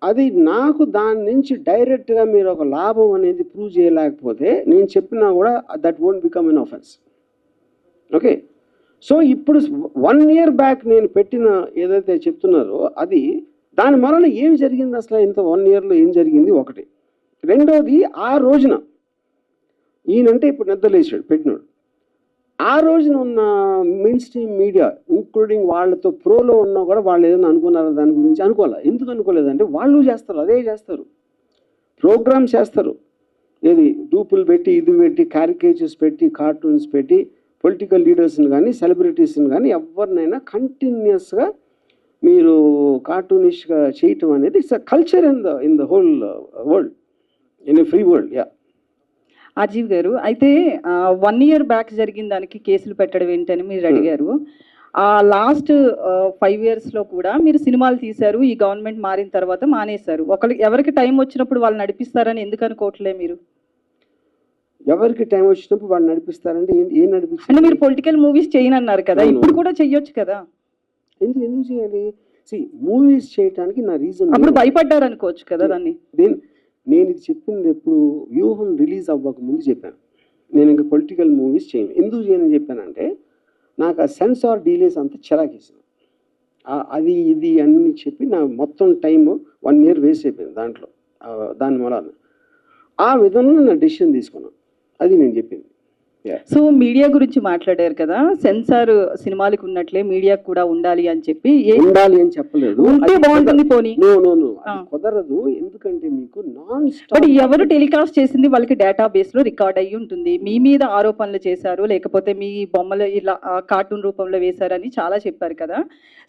అది నాకు దాని నుంచి డైరెక్ట్గా మీరు ఒక లాభం అనేది ప్రూవ్ చేయలేకపోతే నేను చెప్పినా కూడా that won't become an offence. Okay, so ఇప్పుడు 1 year బ్యాక్ నేను పెట్టిన ఏదైతే చెప్తున్నారో అది దాని వలన ఏం జరిగింది, అసలు ఇంత 1 yearలో ఏం జరిగింది ఒకటి. రెండోది ఆ రోజున ఈయనంటే ఇప్పుడు నిద్రలేసాడు పెట్టినాడు. ఆ రోజున ఉన్న మెయిన్ స్ట్రీమ్ మీడియా ఇంక్లూడింగ్ వాళ్ళతో ప్రోలో ఉన్నా కూడా వాళ్ళు ఏదైనా అనుకున్నారా దాని గురించి? అనుకోవాలి. ఎందుకు అనుకోలేదంటే వాళ్ళు చేస్తారు, అదే చేస్తారు, ప్రోగ్రామ్స్ చేస్తారు. ఏది డూపులు పెట్టి, ఇది పెట్టి, క్యారికేచర్స్ పెట్టి, కార్టూన్స్ పెట్టి, పొలిటికల్ లీడర్స్ని కానీ సెలబ్రిటీస్ని కానీ ఎవరినైనా కంటిన్యూస్గా మీరు కార్టూనిష్గా చేయటం అనేది it's a culture in the whole world, in a free world. Yeah. Ajeev గారు, అయితే 1 year బ్యాక్ జరిగిన దానికి కేసులు పెట్టడం ఏంటని మీరు అడిగారు. ఆ లాస్ట్ 5 yearsలో కూడా మీరు సినిమాలు తీశారు, ఈ గవర్నమెంట్ మారిన తర్వాత మానేశారు. ఎవరికి టైం వచ్చినప్పుడు వాళ్ళు నడిపిస్తారని ఎందుకు అనుకోవట్లే మీరు? ఎవరికి టైం వచ్చినప్పుడు వాళ్ళు నడిపిస్తారంటే ఏం నడిపిస్తారు? అంటే మీరు పొలిటికల్ మూవీస్ చేయనన్నారు కదా, ఇప్పుడు కూడా చెయ్యొచ్చు కదా. ఎందుకు చేయాలి? మూవీస్ చేయడానికి నా రీజన్. అప్పుడు భయపడ్డారు అనుకోవచ్చు కదా దాన్ని. నేను ఇది చెప్పింది ఎప్పుడు వ్యూహం రిలీజ్ అవ్వక ముందు చెప్పాను. నేను ఇంకా పొలిటికల్ మూవీస్ చేయను. ఎందుకు చేయనని చెప్పానంటే నాకు ఆ సెన్సార్ డీలేస్ అంతా చిరాకేసింది. అది ఇది అన్ని చెప్పి నా మొత్తం టైం 1 year వేస్ట్ అయిపోయింది దాంట్లో. దాని మూలాన ఆ విధంగా నా డెసిషన్ తీసుకున్నాను. అది నేను చెప్పింది. సో మీడియా గురించి మాట్లాడారు కదా, సెన్సార్ సినిమాలకు ఉన్నట్లే మీడియాకు కూడా ఉండాలి అని చెప్పి. ఉండాలి అని చెప్పలేదు, ఉంటే బాగుంటుంది. పోనీ కుదరదు. ఎందుకంటే మీకు నాన్ బట్ ఎవరు టెలికాస్ట్ చేసింది వాళ్ళకి డేటాబేస్ లో రికార్డ్ అయ్యి ఉంటుంది. మీ మీద ఆరోపణలు చేశారు, లేకపోతే మీ బొమ్మలు ఇలా కార్టూన్ రూపంలో వేశారని చాలా చెప్పారు కదా.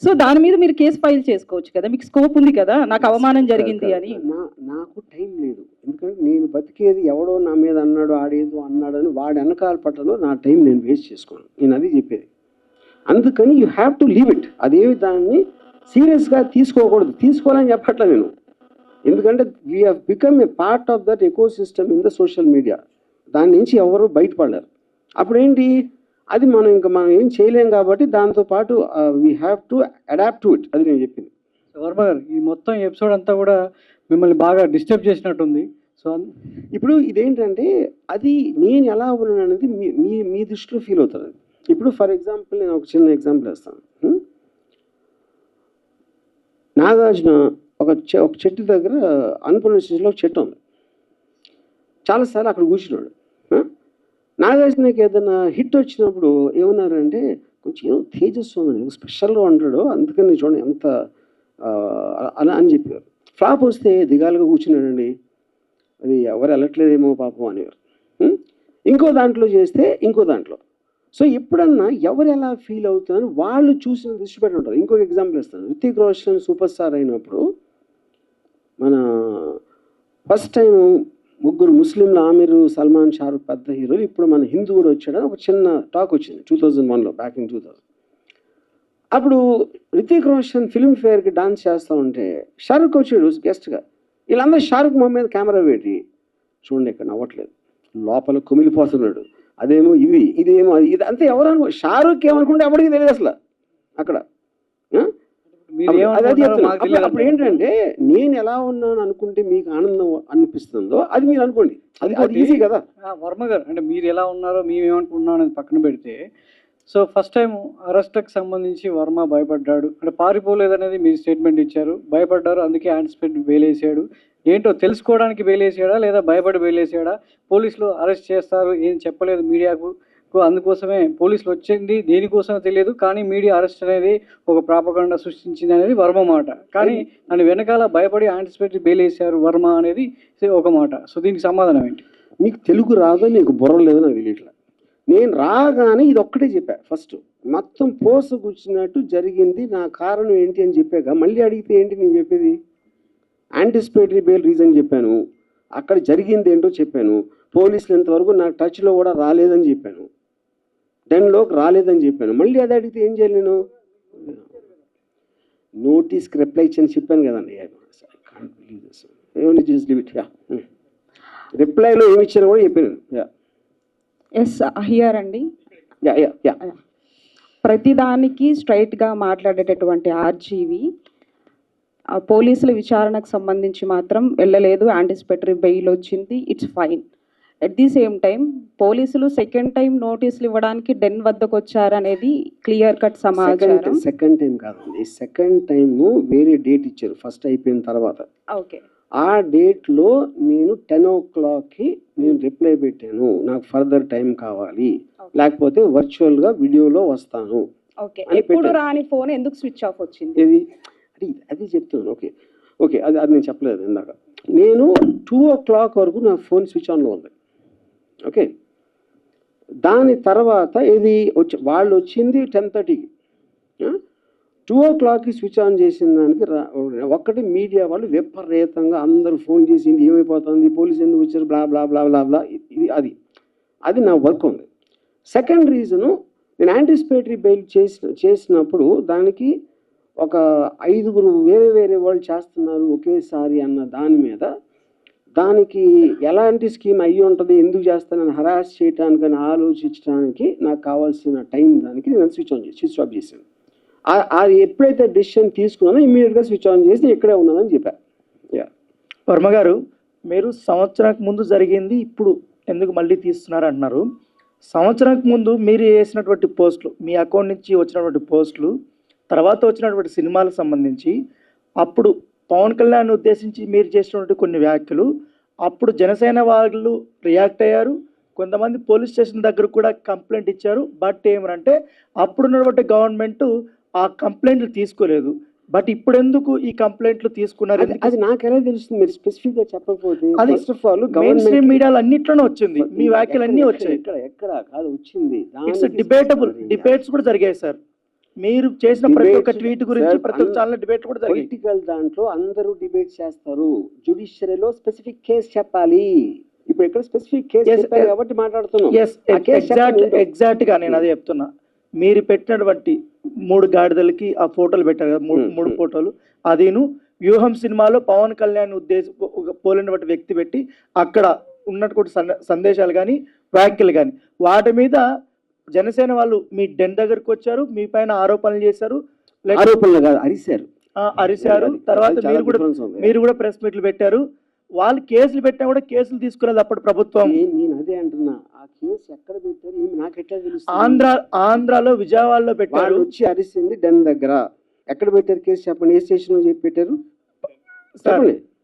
సో దాని మీద మీరు కేసు ఫైల్ చేసుకోవచ్చు కదా, మీకు స్కోప్ ఉంది కదా. నాకు అవమానం జరిగింది అని. నాకు టైం లేదు. ఎందుకంటే నేను బతికేది ఎవడో నా మీద అన్నాడు, ఆడేదో అన్నాడు అని వాడి వెనకాల పట్టలో నా టైం నేను వేస్ట్ చేసుకోను. నేను అది చెప్పేది. అందుకని you have to leave it. అదేమి దాన్ని సీరియస్గా తీసుకోకూడదు. తీసుకోవాలని చెప్పట్లే నేను. ఎందుకంటే we have become a part of that eco system in the social media. దాని నుంచి ఎవరు బయటపడలేరు. అప్పుడేంటి, అది మనం ఏం చేయలేం కాబట్టి దాంతోపాటు we have to adapt to it. అది నేను చెప్పింది. వర్మ గారు, ఈ మొత్తం ఎపిసోడ్ అంతా కూడా మిమ్మల్ని బాగా డిస్టర్బ్ చేసినట్టుంది. సో ఇప్పుడు ఇదేంటంటే అది నేను ఎలా ఉన్నాను అనేది మీ దృష్టిలో ఫీల్ అవుతుంది. ఇప్పుడు ఫర్ ఎగ్జాంపుల్ నేను ఒక చిన్న ఎగ్జాంపుల్ వేస్తాను. నాగార్జున ఒక చెట్టు దగ్గర అన్నపూర్ణ స్టేజ్లో ఒక చెట్టు ఉంది. చాలాసార్లు అక్కడ కూర్చున్నాడు. నాగార్జునకి ఏదైనా హిట్ వచ్చినప్పుడు ఏమన్నారంటే కొంచెం ఏదో తేజస్సు ఉందని స్పెషల్గా ఉంటాడు, అందుకని చూడండి ఎంత అలా అని చెప్పారు. ఫ్లాప్ వస్తే దిగాలుగా కూర్చున్నాడండి, అది ఎవరు వెళ్ళట్లేదేమో పాపం అనేవారు. ఇంకో దాంట్లో చేస్తే ఇంకో దాంట్లో. సో ఎప్పుడన్నా ఎవరు ఎలా ఫీల్ అవుతారని వాళ్ళు చూసిన దృష్టి పెట్టి ఉంటారు. ఇంకొక ఎగ్జాంపుల్ ఇస్తాను. రితిక్ రోషన్ సూపర్ స్టార్ అయినప్పుడు మన ఫస్ట్ టైం 3 ముస్లింలు, ఆమిర్, సల్మాన్, షారుఖ్ పెద్ద హీరోలు. ఇప్పుడు మన హిందూ కూడా వచ్చాడని ఒక చిన్న టాక్ వచ్చింది 2001లో, బ్యాక్ ఇన్ 2000. అప్పుడు రితిక్ రోషన్ ఫిల్మ్ఫేర్కి డాన్స్ చేస్తూ ఉంటే షారుఖ్ వచ్చాడు గెస్ట్గా. వీళ్ళందరూ షారుఖ్ మొహం మీద కెమెరా పెట్టి చూడండి ఇక్కడ నవ్వట్లేదు, లోపల కుమిలిపోతున్నాడు, అదేమో ఇదేమో ఇది అంతే. ఎవరు షారుఖ్ ఏమనుకుంటే ఎవరికి తెలియదు అసలు అక్కడ. అప్పుడు ఏంటంటే నేను ఎలా ఉన్నాను అనుకుంటే మీకు ఆనందం అనిపిస్తుందో అది మీరు అనుకోండి. అది ఈజీ కదా. వర్మ గారు, అంటే మీరు ఎలా ఉన్నారో మేము ఏమనుకుంటున్నాం అనేది పక్కన పెడితే, సో ఫస్ట్ టైం అరెస్ట్కి సంబంధించి వర్మ భయపడ్డాడు, అంటే పారిపోలేదనేది మీరు స్టేట్మెంట్ ఇచ్చారు. భయపడ్డారు, అందుకే యాంటిసిపేట్ బెయిలేసాడు. ఏంటో తెలుసుకోవడానికి బెయిలేసాడా లేదా భయపడి బెయిలేసాడా? పోలీసులు అరెస్ట్ చేస్తారు ఏం చెప్పలేదు మీడియాకు, అందుకోసమే పోలీసులు వచ్చింది దేనికోసమో తెలియదు, కానీ మీడియా అరెస్ట్ అనేది ఒక ప్రాపగండా సృష్టించింది అనేది వర్మ మాట. కానీ దాని వెనకాల భయపడి యాంటిసిపేట్ బెయిలేసారు వర్మ అనేది ఒక మాట. సో దీనికి సమాధానం ఏంటి? మీకు తెలుగు రాదో, నీకు బుర్ర లేదో నాకు తెలియట్లా. నేను రాగానే ఇది ఒక్కటే చెప్పా. ఫస్ట్ మొత్తం పోసగుచ్చినట్టు జరిగింది, నా కారణం ఏంటి అని చెప్పాక మళ్ళీ అడిగితే ఏంటి నేను చెప్పేది? యాంటిసిపేటరీ బెయిల్ రీజన్ చెప్పాను, అక్కడ జరిగింది ఏంటో చెప్పాను, పోలీసులు ఇంతవరకు నాకు టచ్లో కూడా రాలేదని చెప్పాను, డెన్లోకి రాలేదని చెప్పాను. మళ్ళీ అది అడిగితే ఏం చేయాలి? నేను నోటీస్కి రిప్లై ఇచ్చాను చెప్పాను కదండి. రిప్లైలో ఏమి ఇచ్చాను కూడా చెప్పాను. ఎస్ హియర్ అండి. యా ప్రతిదానికి స్ట్రైట్గా మాట్లాడేటటువంటి ఆర్జీవి పోలీసుల విచారణకు సంబంధించి మాత్రం వెళ్ళలేదు, యాంటిసిపేటరీ బెయిల్ వచ్చింది, it's fine. At the same time పోలీసులు సెకండ్ టైం నోటీసులు ఇవ్వడానికి డెన్ వద్దకు వచ్చారనేది క్లియర్ కట్ సమాచారం. సెకండ్ టైం కాదండి, సెకండ్ టైం వేరే డేట్ ఇచ్చారు ఫస్ట్ అయిపోయిన తర్వాత. ఓకే, ఆ డేట్లో నేను 10 o'clockకి నేను రిప్లై పెట్టాను, నాకు ఫర్దర్ టైం కావాలి, లేకపోతే వర్చువల్గా వీడియోలో వస్తాను ఓకే, అని ఎప్పుడు పెట్టాను. రాని ఫోన్ ఎందుకు స్విచ్ ఆఫ్ వచ్చింది? ఇది అది చెప్తున్నాను. ఓకే ఓకే, అది నేను చెప్పలేదు ఇందాక. నేను 2 o'clock వరకు నా ఫోన్ స్విచ్ ఆన్లో ఉంది. ఓకే, దాని తర్వాత ఇది వాళ్ళు వచ్చింది 10:30కి. 2 o'clockకి స్విచ్ ఆన్ చేసిన దానికి ఒక్కటి మీడియా వాళ్ళు విపరీతంగా అందరూ ఫోన్ చేసింది, ఏమైపోతుంది, పోలీసు ఎందుకు వచ్చారు, బ్లా బ్లా బ్లా బ్లా బ్లా. ఇది అది నా వర్క్ ఉంది. సెకండ్ రీజను, నేను యాంటిసిపేటరీ బెయిల్ చేసినప్పుడు దానికి ఒక 5 వేరే వాళ్ళు చేస్తున్నారు ఒకేసారి అన్న దాని మీద, దానికి ఎలాంటి స్కీమ్ అయ్యి ఉంటుంది, ఎందుకు చేస్తానని హరాస్ చేయడానికి అని ఆలోచించడానికి నాకు కావాల్సిన టైం దానికి నేను స్విచ్ ఆఫ్ చేశాను. అది ఎప్పుడైతే డెసిషన్ తీసుకున్నానో ఇమ్మీడియట్గా స్విచ్ ఆన్ చేసి ఇక్కడే ఉన్నానని చెప్పాను. వర్మ గారు, మీరు సంవత్సరానికి ముందు జరిగింది ఇప్పుడు ఎందుకు మళ్ళీ తీస్తున్నారు అంటున్నారు. సంవత్సరానికి ముందు మీరు చేసినటువంటి పోస్టులు, మీ అకౌంట్ నుంచి వచ్చినటువంటి పోస్టులు, తర్వాత వచ్చినటువంటి సినిమాలకు సంబంధించి అప్పుడు పవన్ కళ్యాణ్ ఉద్దేశించి మీరు చేసినటువంటి కొన్ని వ్యాఖ్యలు, అప్పుడు జనసేన వాళ్ళు రియాక్ట్ అయ్యారు, కొంతమంది పోలీస్ స్టేషన్ దగ్గర కూడా కంప్లైంట్ ఇచ్చారు. బట్ ఏమంటే అప్పుడున్నటువంటి గవర్నమెంట్ ఆ కంప్లైంట్లు తీసుకోలేదు. బట్ ఇప్పుడు ఎందుకు ఈ కంప్లైంట్లు తీసుకున్నారు? అది నాకు ఎలా తెలుస్తుంది, మీరు స్పెసిఫిక్ గా చెప్పకపోతే? అది first of all main stream మీడియాలో అన్నిట్లోనే వచ్చింది, మీ వ్యాఖ్యలు అన్నీ వచ్చాయి. ఎక్కడ కాదు వచ్చింది, ఇట్స్ డిబేటబుల్, డిబేట్స్ కూడా జరిగాయి సార్. మీరు చేసిన ప్రతి ఒక్క ట్వీట్ గురించి ప్రతి ఒక్క ఛానల్ డిబేట్ కూడా జరిగాయి. పొలిటికల్ దాంట్లో అందరూ డిబేట్ చేస్తారు, జుడిషియరీలో స్పెసిఫిక్ కేసు చెప్పాలి. ఇప్పుడు ఇక్కడ స్పెసిఫిక్ కేసు చెప్పాలి కాబట్టి మాట్లాడుతున్నాం. ఎగ్జాక్ట్ గా నేను అదే చెప్తున్నా. మీరు పెట్టినటువంటి 3 గాడిదలకి ఆ ఫోటోలు పెట్టారు కదా, 3 ఫోటోలు, అదేను వ్యూహం సినిమాలో పవన్ కళ్యాణ్ పోలినటువంటి వ్యక్తి పెట్టి అక్కడ ఉన్నటువంటి సందేశాలు కానీ వ్యాఖ్యలు కానీ, వాటి మీద జనసేన వాళ్ళు మీ డెన్ దగ్గరకు వచ్చారు, మీ పైన ఆరోపణలు చేశారు, ఆరోపణలు కాదు అరిశారు. తర్వాత మీరు కూడా ప్రెస్ మీట్లు పెట్టారు. వాళ్ళు కేసులు పెట్టినా కూడా కేసులు తీసుకోలేదు అప్పుడు ప్రభుత్వం. నేను అదే అంటున్నా, ఆ కేసు ఎక్కడ పెట్టారు నాకు ఎట్లా తెలుసు? ఆంధ్రాలో విజయవాడలో పెట్టారు. వచ్చి అరిసింది డెన్ దగ్గర. ఎక్కడ పెట్టారు కేసు చెప్పండి, ఏ స్టేషన్ లో చెప్పి పెట్టారు?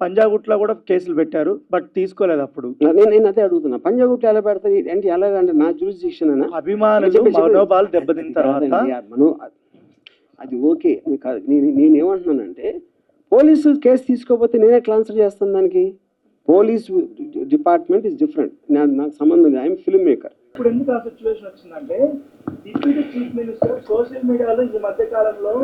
పంజాగుట్లో కూడా కేసులు పెట్టారు, బట్ తీసుకోలేదు అప్పుడు. నేను అదే అడుగుతున్నా, పంజాగుట్లో ఎలా పెడతారు అంటే ఎలాగంటే నా జ్యూరిస్డిక్షన్ అనా? అభిమానులు మనోభావాలు దెబ్బతిన్న తర్వాత అది ఓకే. నేనేమంటున్నానంటే పోలీసు కేసు తీసుకోకపోతే నేను ఎట్లా ఆన్సర్ చేస్తాను దానికి? పోలీస్ డిపార్ట్మెంట్ ఇస్ డిఫరెంట్, నాకు సంబంధం లేదు. I'm film maker. ఇప్పుడు ఎందుకు ఆ సిచ్యువేషన్ వచ్చిందంటే, డిప్యూటీ చీఫ్ మినిస్టర్ సోషల్ మీడియాలో ఈ మధ్య కాలంలో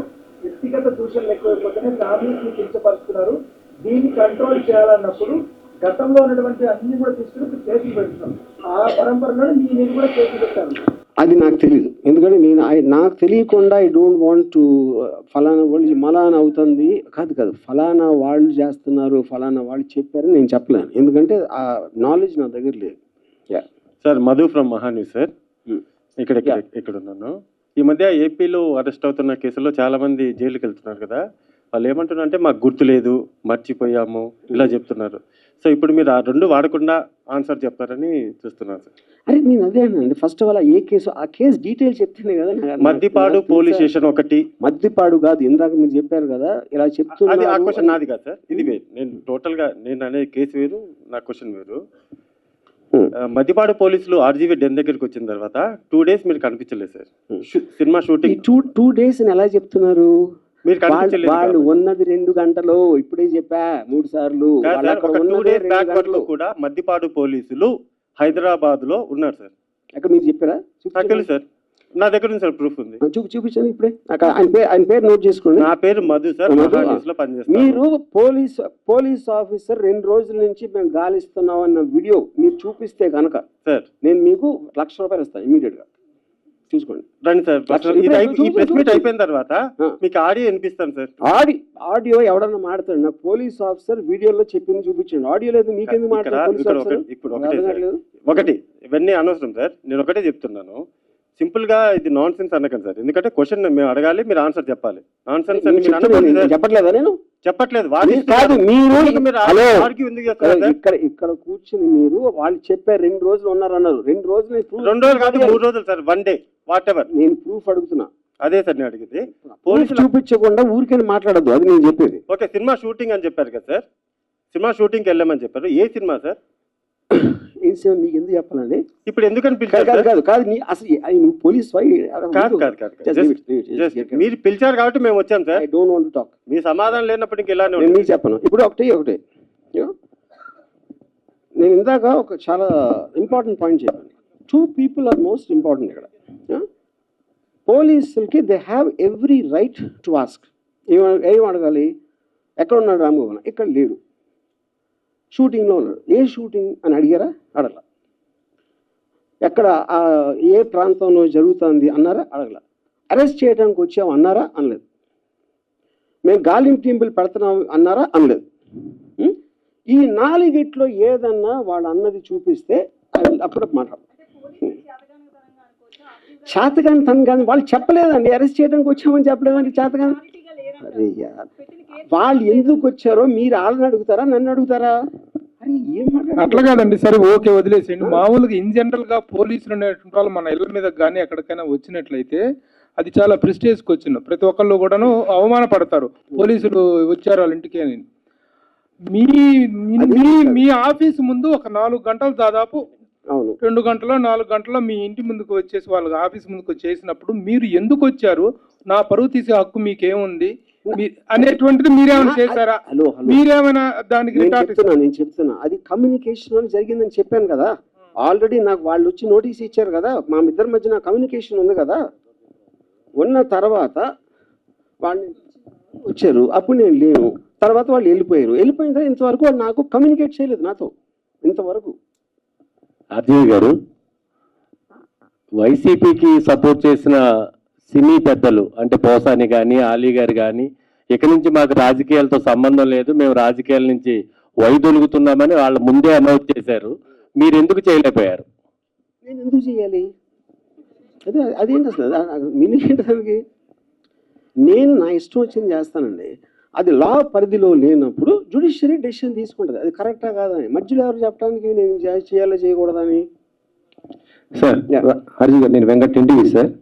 వ్యక్తిగత దూషణలు ఎక్కువైపోతేనే ఫ్యామిలీస్ని కించపరుస్తున్నారు, దీన్ని కంట్రోల్ చేయాలన్నప్పుడు గతంలో ఉన్నటువంటి అన్ని కూడా తీసుకుని కేసులు పెడుతున్నారు. ఆ పరంపరలో మీరు కూడా కేసులు పెట్టారు. అది నాకు తెలియదు, ఎందుకంటే నాకు తెలియకుండా ఐ డోంట్ వాంట్ టు ఫలానా వాళ్ళు మలానా అవుతుంది కాదు ఫలానా వాళ్ళు చేస్తున్నారు, ఫలానా వాళ్ళు చెప్పారని నేను చెప్పలేను, ఎందుకంటే ఆ నాలెడ్జ్ నా దగ్గర లేదు. Sir, Madhu from Maha News sir. ఇక్కడ ఉన్నాను. ఈ మధ్య ఏపీలో అరెస్ట్ అవుతున్న కేసుల్లో చాలా మంది జైలుకి వెళ్తున్నారు కదా, వాళ్ళు ఏమంటున్నారు అంటే మాకు గుర్తు లేదు, మర్చిపోయాము, ఇలా చెప్తున్నారు. సో ఇప్పుడు మీరు ఆ 2 వాడకుండా ఆన్సర్ చెప్తారని చూస్తున్నారు సార్. అరే నేను అదే అండి, first of all A case, ఆ కేసు డీటెయిల్స్ చెప్తేనే కదా. మద్దిపాడు పోలీస్ స్టేషన్ ఒకటి. మద్దిపాడు కాదు, ఇందాక మీరు చెప్పారు కదా ఇలా చెప్తున్నారు. ఆ క్వశ్చన్ నాది కాదు సార్, ఇది వేరు. నేను టోటల్ గా నేను అనే కేసు వేరు, నా క్వశ్చన్ వేరు. మద్దిపాడు పోలీసులు ఆర్జీవీ డెన్ దగ్గరికి వచ్చిన తర్వాత 2 days మీరు కనిపించలేదు సార్. సినిమా షూటింగ్ 2 days అని ఎలా చెప్తున్నారు? మీరు కనిపించలేదు. వాళ్ళు ఉన్నది 2 గంటలు, ఇప్పుడే చెప్పా 3 సార్లు. ఒక 2 days బ్యాక్ వరకు కూడా మద్దిపాడు పోలీసులు హైదరాబాద్ లో ఉన్నారు సార్. అక్కడ మీరు చెప్పారా? నాకు తెలుసు సార్, నా దగ్గర ఉంది సార్, ప్రూఫ్ ఉంది. చూపించండి ఇప్పుడే. ఆయన పేరు నోట్ చేసుకోండి. నా పేరు మధు సార్, మహాన్యూస్ లో పనిచేస్తాను. మీరు పోలీస్ ఆఫీసర్ 2 రోజుల నుంచి మేము గాలిస్తున్నాం అన్న వీడియో మీరు చూపిస్తే కనుక సార్ నేను మీకు ₹1,00,000 ఇస్తాను ఇమీడియట్ గా. చూసుకోండి, రండి సార్. ఈ ప్రెస్ మీట్ అయిపోయిన తర్వాత మీకు ఆడియో వినిపిస్తాను సార్. ఆడియో ఎవడన్నా మాడతాడు? నాకు పోలీస్ ఆఫీసర్ వీడియోలో చెప్పింది చూపించండి. ఆడియో లేదు, మీకెందుకు మాట్లాడారు? ఇప్పుడు ఒకటి ఇవన్నీ అనవసరం సార్, నేను ఒకటే చెప్తున్నాను. సింపుల్ గా ఇది నాన్ సెన్స్ అనకండి సార్, ఎందుకంటే క్వశ్చన్ మేము అడగాలి, మీరు ఆన్సర్ చెప్పాలి. నాన్ సెన్స్ అని చెప్పట్లేదా? నేను చెప్పట్లేదు కాదు, ఇక్కడ కూర్చుని మీరు వాళ్ళు చెప్పారు 2 రోజులు ఉన్నారన్నారు. 2 రోజులు 2 రోజులు కాదు, 3 రోజులు సార్, 1 day వాట్ ఎవర్. నేను ప్రూఫ్ అడుగుతున్నా. అదే సార్ నేను అడిగింది. పోలీసు చూపించకుండా ఊరికే మాట్లాడద్దు, అది నేను చెప్పేది. ఓకే, సినిమా షూటింగ్ అని చెప్పారు కదా సార్, సినిమా షూటింగ్కి వెళ్ళామని చెప్పారు. ఏ సినిమా సార్? ఏం సినిమా మీకు ఎందుకు చెప్పాలండి? ఇప్పుడు ఎందుకని కాదు పిలిచారు కాదు సార్? కాదు కాదు అసలు నువ్వు పోలీస్ కాదు కాదు కాదు Just మీరు పిలిచారు కాబట్టి మేము వచ్చాం sir. I don't want to talk. మీ సమాధానం లేనప్పుడు ఇంక ఇలానే నేను మీకు చెప్పను. ఇప్పుడు ఒకటే you know, నేను ఇందాక ఒక చాలా ఇంపార్టెంట్ పాయింట్ చెప్పాను. 2 people ఆర్ మోస్ట్ ఇంపార్టెంట్ ఇక్కడ. పోలీసులకి they have every right to ask. ఏం అడగాలి? ఎక్కడ ఉన్నాడు రామగోపాల్? ఇక్కడ లేడు, షూటింగ్లో ఉన్నాడు. ఏ షూటింగ్ అని అడిగారా? అడగల. ఎక్కడ ఏ ప్రాంతంలో జరుగుతుంది అన్నారా? అడగల. అరెస్ట్ చేయడానికి వచ్చాము అన్నారా? అనలేదు. మేము గాలింగ్ టీంపుల్ పెడుతున్నాం అన్నారా? అనలేదు. ఈ 4 ఏదన్నా వాళ్ళు అన్నది చూపిస్తే అప్పుడు మాట్లాడు. చేతగాని తను కానీ వాళ్ళు చెప్పలేదండి, అరెస్ట్ చేయడానికి వచ్చామని చెప్పలేదండి. చేతగాని అరే వాళ్ళు ఎందుకు వచ్చారో మీరు వాళ్ళని అడుగుతారా, నన్ను అడుగుతారా? అరే ఏం అట్లా కాదండి. సరే ఓకే, వదిలేసేయండి. మామూలుగా ఇన్ జనరల్ గా పోలీసులు అనేటువంటి వాళ్ళు మన ఇళ్ళ మీద కానీ ఎక్కడికైనా వచ్చినట్లయితే అది చాలా ప్రెస్టేజ్కి వచ్చిన ప్రతి ఒక్కళ్ళు కూడాను అవమానపడతారు. పోలీసులు వచ్చారు వాళ్ళ ఇంటికి అని. మీ ఆఫీస్ ముందు ఒక 4 గంటలు దాదాపు 2 గంటలో 4 గంటలో మీ ఇంటి ముందుకు వచ్చేసి వాళ్ళ ఆఫీస్ ముందుకు వచ్చేసినప్పుడు మీరు ఎందుకు వచ్చారు, నా పరువు తీసే హక్కు మీకేముంది అనేటువంటిది మీరేమైనా చేశారా? మీరేమైనా దానికి నేను చెప్తున్నా అది కమ్యూనికేషన్ అని జరిగిందని చెప్పాను కదా. ఆల్రెడీ నాకు వాళ్ళు వచ్చి నోటీస్ ఇచ్చారు కదా. మా ఇద్దరి మధ్యన కమ్యూనికేషన్ ఉంది కదా. ఉన్న తర్వాత వాళ్ళు వచ్చారు, అప్పుడు నేను లేను. తర్వాత వాళ్ళు వెళ్ళిపోయిన తర్వాత ఇంతవరకు వాళ్ళు నాకు కమ్యూనికేట్ చేయలేదు నాతో ఇంతవరకు. ఆర్జీవి గారు, వైసీపీకి సపోర్ట్ చేసిన సినీ పెద్దలు అంటే పోసాని కానీ ఆలీ గారు కానీ ఇక నుంచి మాకు రాజకీయాలతో సంబంధం లేదు, మేము రాజకీయాల నుంచి వైదొలుగుతున్నామని వాళ్ళు ముందే అనౌన్స్ చేశారు. మీరు ఎందుకు చేయలేకపోయారు? నేను ఎందుకు చేయాలి? అదేంటి అసలు మీనింగ్ ఏంటి దానికి? నేను నా ఇష్టం వచ్చింది చేస్తానండి. అది లా పరిధిలో లేనప్పుడు జ్యుడిషియరీ డెసిషన్ తీసుకుంటుంది. అది కరెక్టా కాదని మధ్యలో ఎవరు చెప్పడానికి నేను చేయాలో చేయకూడదని. సార్ హర్జీ గారు, నేను వెంకట్ ఎన్టీవీ సార్.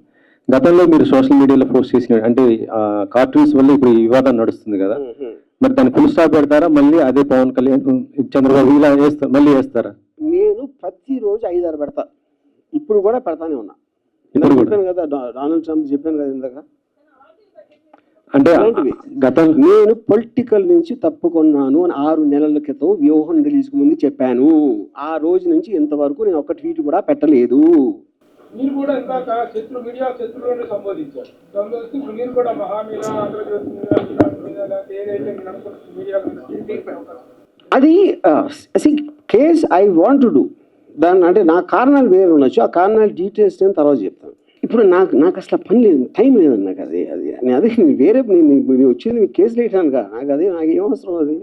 గతంలో మీరు సోషల్ మీడియాలో పోస్ట్ చేసిన అంటే కార్టూన్స్ వల్ల ఇప్పుడు ఈ వివాదం నడుస్తుంది కదా, మరి దాన్ని ఫుల్ స్టాప్ పెడతారా? మళ్ళీ అదే పవన్ కళ్యాణ్ చంద్రబాబు ఇలా మళ్ళీ వేస్తారా? నేను ప్రతిరోజు 5-6 పెడతా. ఇప్పుడు కూడా పెడతానే ఉన్నా. చెప్పాను కదా, డొనాల్డ్ ట్రంప్ చెప్పాను కదా ఇందాక. అంటే నేను పొలిటికల్ నుంచి తప్పుకున్నాను అని 6 నెలల క్రితం వ్యూహం రిలీజ్కి ముందు చెప్పాను. ఆ రోజు నుంచి ఇంతవరకు నేను ఒక ట్వీట్ కూడా పెట్టలేదు. మీరు కూడా ఇందాక మీడియా శత్రువులను సంబోధించారు. మీరు కూడా అది case I want to do. దాన్ని అంటే నా కారణాలు వేరే ఉండొచ్చు. ఆ కారణాలు డీటెయిల్స్ నేను తర్వాత చెప్తాను. ఇప్పుడు నాకు అసలు పని లేదు, టైం లేదండి నాకు. అదే వేరే నేను వచ్చింది మీకు కేసులు వేయటానుగా. నాకు ఏం అవసరం?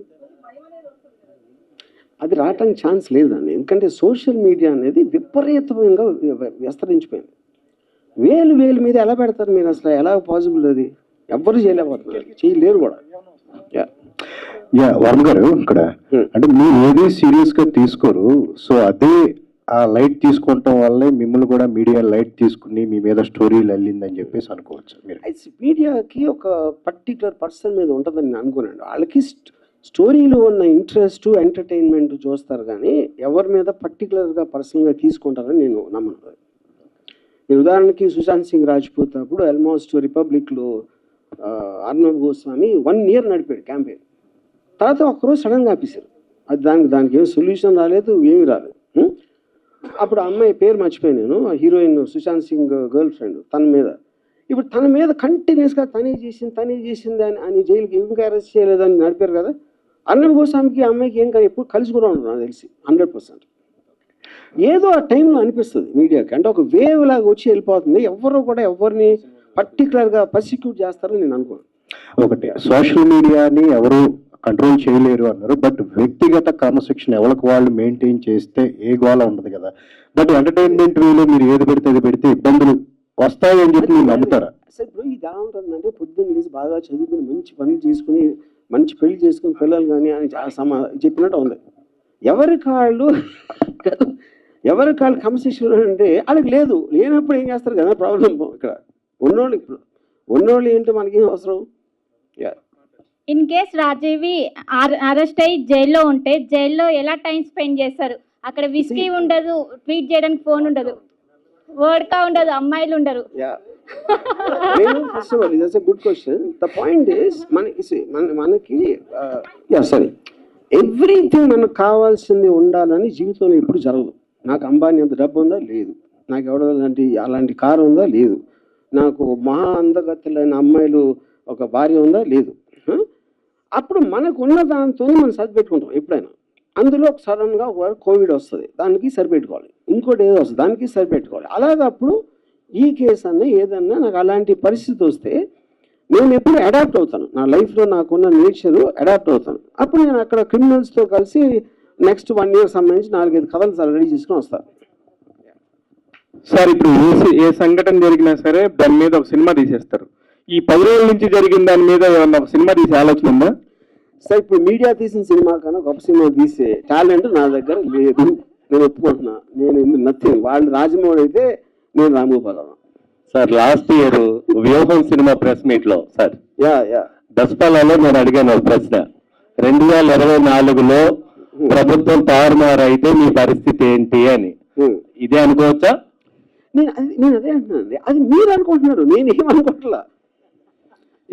అది రావటానికి ఛాన్స్ లేదండి. ఎందుకంటే సోషల్ మీడియా అనేది విపరీతంగా విస్తరించిపోయింది. వేలు మీద ఎలా పెడతారు మీరు? అసలు ఎలా పాసిబుల్? అది ఎవ్వరు చేయలేకపోతున్నారు, చేయలేరు కూడా. వర్మ గారు, ఇక్కడ అంటే మీరు ఏది సీరియస్ గా తీసుకోరు. సో అదే ఆ లైట్ తీసుకోవటం వల్లే మిమ్మల్ని కూడా మీడియా లైట్ తీసుకుని మీ మీద స్టోరీలు వెళ్ళిందని చెప్పేసి అనుకోవచ్చు. మీరు మీడియాకి ఒక పర్టికులర్ పర్సన్ మీద ఉంటుందని నేను అనుకోనండి. వాళ్ళకి స్టోరీలో ఉన్న ఇంట్రెస్ట్, ఎంటర్టైన్మెంట్ చూస్తారు కానీ ఎవరి మీద పర్టికులర్గా పర్సనల్గా తీసుకుంటారని నేను నమ్మను. నేను ఉదాహరణకి సుశాంత్ సింగ్ రాజ్పూత్ అప్పుడు ఆల్మోస్ట్ రిపబ్లిక్లో అర్నబ్ గోస్వామి 1 year నడిపాడు క్యాంపెయిన్. తర్వాత ఒక్కరోజు సడన్గా ఆపేశారు. అది దానికి ఏం సొల్యూషన్ రాలేదు, ఏమి రాలేదు. అప్పుడు అమ్మాయి పేరు మర్చిపోయాను నేను, heroine Sushant Singh girl friend. ఇప్పుడు తన మీద కంటిన్యూస్గా తనే చేసింది అని జైలుకి ఇంకా అరెస్ట్ చేయలేదని నడిపారు కదా. అర్నబ్ గోస్వామికి అమ్మాయికి ఏం కానీ ఎప్పుడు కలిసి కూడా ఉండదు నాకు తెలిసి 100%. ఏదో ఆ టైంలో అనిపిస్తుంది మీడియాకి, అంటే ఒక వేవ్ లాగా వచ్చి వెళ్ళిపోతుంది. ఎవరు కూడా ఎవరిని పర్టికులర్గా పర్సిక్యూట్ చేస్తారని నేను అనుకోను. ఒకటి, సోషల్ మీడియాని ఎవరు కంట్రోల్ చేయలేరు అన్నారు. బట్ వ్యక్తిగత క్రమశిక్షణ ఎవరికి వాళ్ళు మెయింటైన్ చేస్తే ఏ గోళ ఉండదు కదా. బట్ ఎంటర్టైన్మెంట్ వేలో మీరు ఏది పెడితే ఇబ్బందులు వస్తాయని చెప్పి మీరు నమ్ముతారా? అసలు ఇప్పుడు ఇది ఎలా ఉంటుందంటే పొద్దున్న లేసి బాగా చదువుకుని మంచి పనులు చేసుకుని మంచి పెళ్లి చేసుకుని పిల్లలు కానీ అని చెప్పినట్టు ఉంది. ఎవరికి వాళ్ళు క్రమశిక్షణ అంటే వాళ్ళకి లేనప్పుడు ఏం చేస్తారు కదా ప్రాబ్లం. ఇక్కడ ఉన్నోళ్ళు ఏంటో మనకేం అవసరం? ఇన్ కేస్ రాజీవి అరెస్ట్ అయ్యి జైల్లో ఉంటే జైల్లో ఎలా టైం స్పెండ్ చేస్తారు? అక్కడ విస్కీ ఉండదు, ట్వీట్ చేయడానికి ఫోన్ ఉండదు, వోడ్కా ఉండదు, అమ్మాయిలు ఉండరు. First of all it's good question. The point is మనకి సారీ, ఎవ్రీథింగ్ మనకు కావాల్సింది ఉండాలని జీవితంలో ఎప్పుడు జరగదు. నాకు అంబానీ అంత డబ్బు ఉందా? లేదు. నాకు ఎవడో అలాంటి కారు ఉందా? లేదు. నాకు మహా అందగతులైన అమ్మాయిలు ఒక భార్య ఉందా? లేదు. అప్పుడు మనకు ఉన్న దాంతోనే మనం సరిపెట్టుకుంటాం ఎప్పుడైనా. అందులో సడన్గా కోవిడ్ వస్తుంది, దానికి సరిపెట్టుకోవాలి. ఇంకోటి ఏదో వస్తుంది, దానికి సరిపెట్టుకోవాలి. అలాగప్పుడు ఈ కేసు అన్న ఏదన్నా నాకు అలాంటి పరిస్థితి వస్తే నేను ఎప్పుడు అడాప్ట్ అవుతాను. నా లైఫ్లో నాకున్న నేచరు అడాప్ట్ అవుతాను. అప్పుడు నేను అక్కడ క్రిమినల్స్తో కలిసి నెక్స్ట్ 1 year సంబంధించి 4-5 కథలు రెడీ చేసుకుని వస్తాను. సార్ ఇప్పుడు ఏ సంఘటన జరిగినా సరే దాని మీద ఒక సినిమా తీసేస్తారు. ఈ 10 రోజుల నుంచి జరిగిన దాని మీద ఏమన్నా ఒక సినిమా తీసే ఆలోచన ఉందా? సార్ ఇప్పుడు మీడియా తీసిన సినిమా కన్నా గొప్ప సినిమా తీసే టాలెంట్ నా దగ్గర లేదు. నేను ఒప్పుకుంటున్నా. నేను నథింగ్. వాళ్ళు రాజమౌళి అయితే నేను రామగోపాలరావు. సార్ లాస్ట్ ఇయర్ వ్యూహం సినిమా ప్రెస్ మీట్ లో సార్ దసపాలలో నేను అడిగాను ఒక ప్రశ్న, 2024లో ప్రభుత్వం తారుమారు అయితే మీ పరిస్థితి ఏంటి అని. ఇదే అనుకోవచ్చా? నేను అదే అంటున్నానండి. అది మీరు అనుకుంటున్నారు, నేనేమనుకోవట్లా.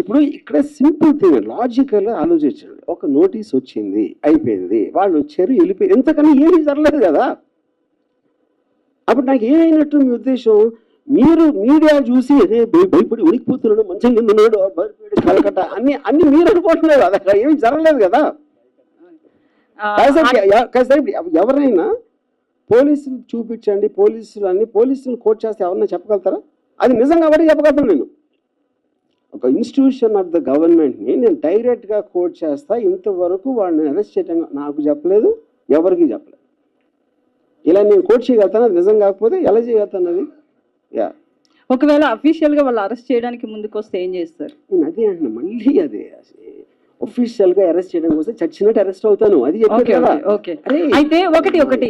ఇప్పుడు ఇక్కడ సింపుల్ థింగ్, లాజికల్గా ఆలోచించండి. ఒక నోటీస్ వచ్చింది, అయిపోయింది, వాళ్ళు వచ్చారు, వెళ్ళిపోయి, ఎంతకన్నా ఏమీ జరగలేదు కదా. అప్పుడు నాకు ఏమైనట్టు మీ ఉద్దేశం? మీరు మీడియా చూసి అదే భయపడి ఉడికిపోతున్నాడు, మంచం కింద ఉన్నాడు, కలకట్ట అన్ని మీరు అనుకుంటున్నారు. అది అక్కడ ఏమి జరగలేదు కదా. ఎవరైనా పోలీసులు చూపించండి, పోలీసులు కోట్ చేస్తే ఎవరైనా చెప్పగలుగుతారా? అది నిజంగా ఎవరికి చెప్పగలుగుతాను? నేను ఒక ఇన్స్టిట్యూషన్ ఆఫ్ ద గవర్నమెంట్ని నేను డైరెక్ట్గా కోట్ చేస్తా. ఇంతవరకు వాళ్ళని అరెస్ట్ చేయడం నాకు చెప్పలేదు, ఎవరికి చెప్పలేదు. ఇలా నేను కోట్ చేయగలుగుతాను, అది నిజం కాకపోతే ఎలా చేయగలుగుతాను? అది ఒకవేళ అఫీషియల్గా వాళ్ళు అరెస్ట్ చేయడానికి ముందుకు వస్తే ఏం చేస్తారు? నేను అదే అంటున్నా, మళ్ళీ అదే ఒఫీషియల్గా అరెస్ట్ చేయడం కోసం చచ్చినట్టు అరెస్ట్ అవుతాను. అది ఓకే. అయితే ఒకటి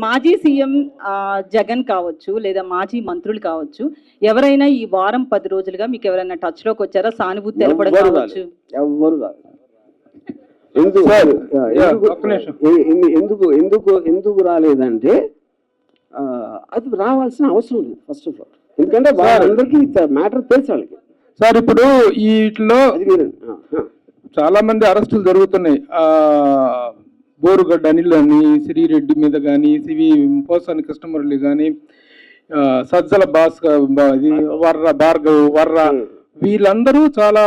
మాజీ సీఎం జగన్ కావచ్చు, లేదా మాజీ మంత్రులు కావచ్చు, ఎవరైనా ఈ వారం 10 రోజులుగా మీకు ఎవరైనా టచ్ లోకి వచ్చారా? సానుభూతి తెలపడం కావచ్చు? ఎవ్వరు కాదు. ఎందుకు రాలేదంటే అది రావాల్సిన అవసరం లేదు ఫస్ట్ ఆఫ్ ఆల్. ఎందుకంటే వాళ్ళందరికీ మ్యాటర్ తెలుసు వాళ్ళకి. సార్ ఇప్పుడు వీటిలో చాలా మంది అరెస్టులు జరుగుతున్నాయి. బోరుగడ్డ అనిల్ అని, శ్రీరెడ్డి మీద కానీ, పోసాని కృష్ణమురళి కానీ, సజ్జల భార్గవ్ వీళ్ళందరూ చాలా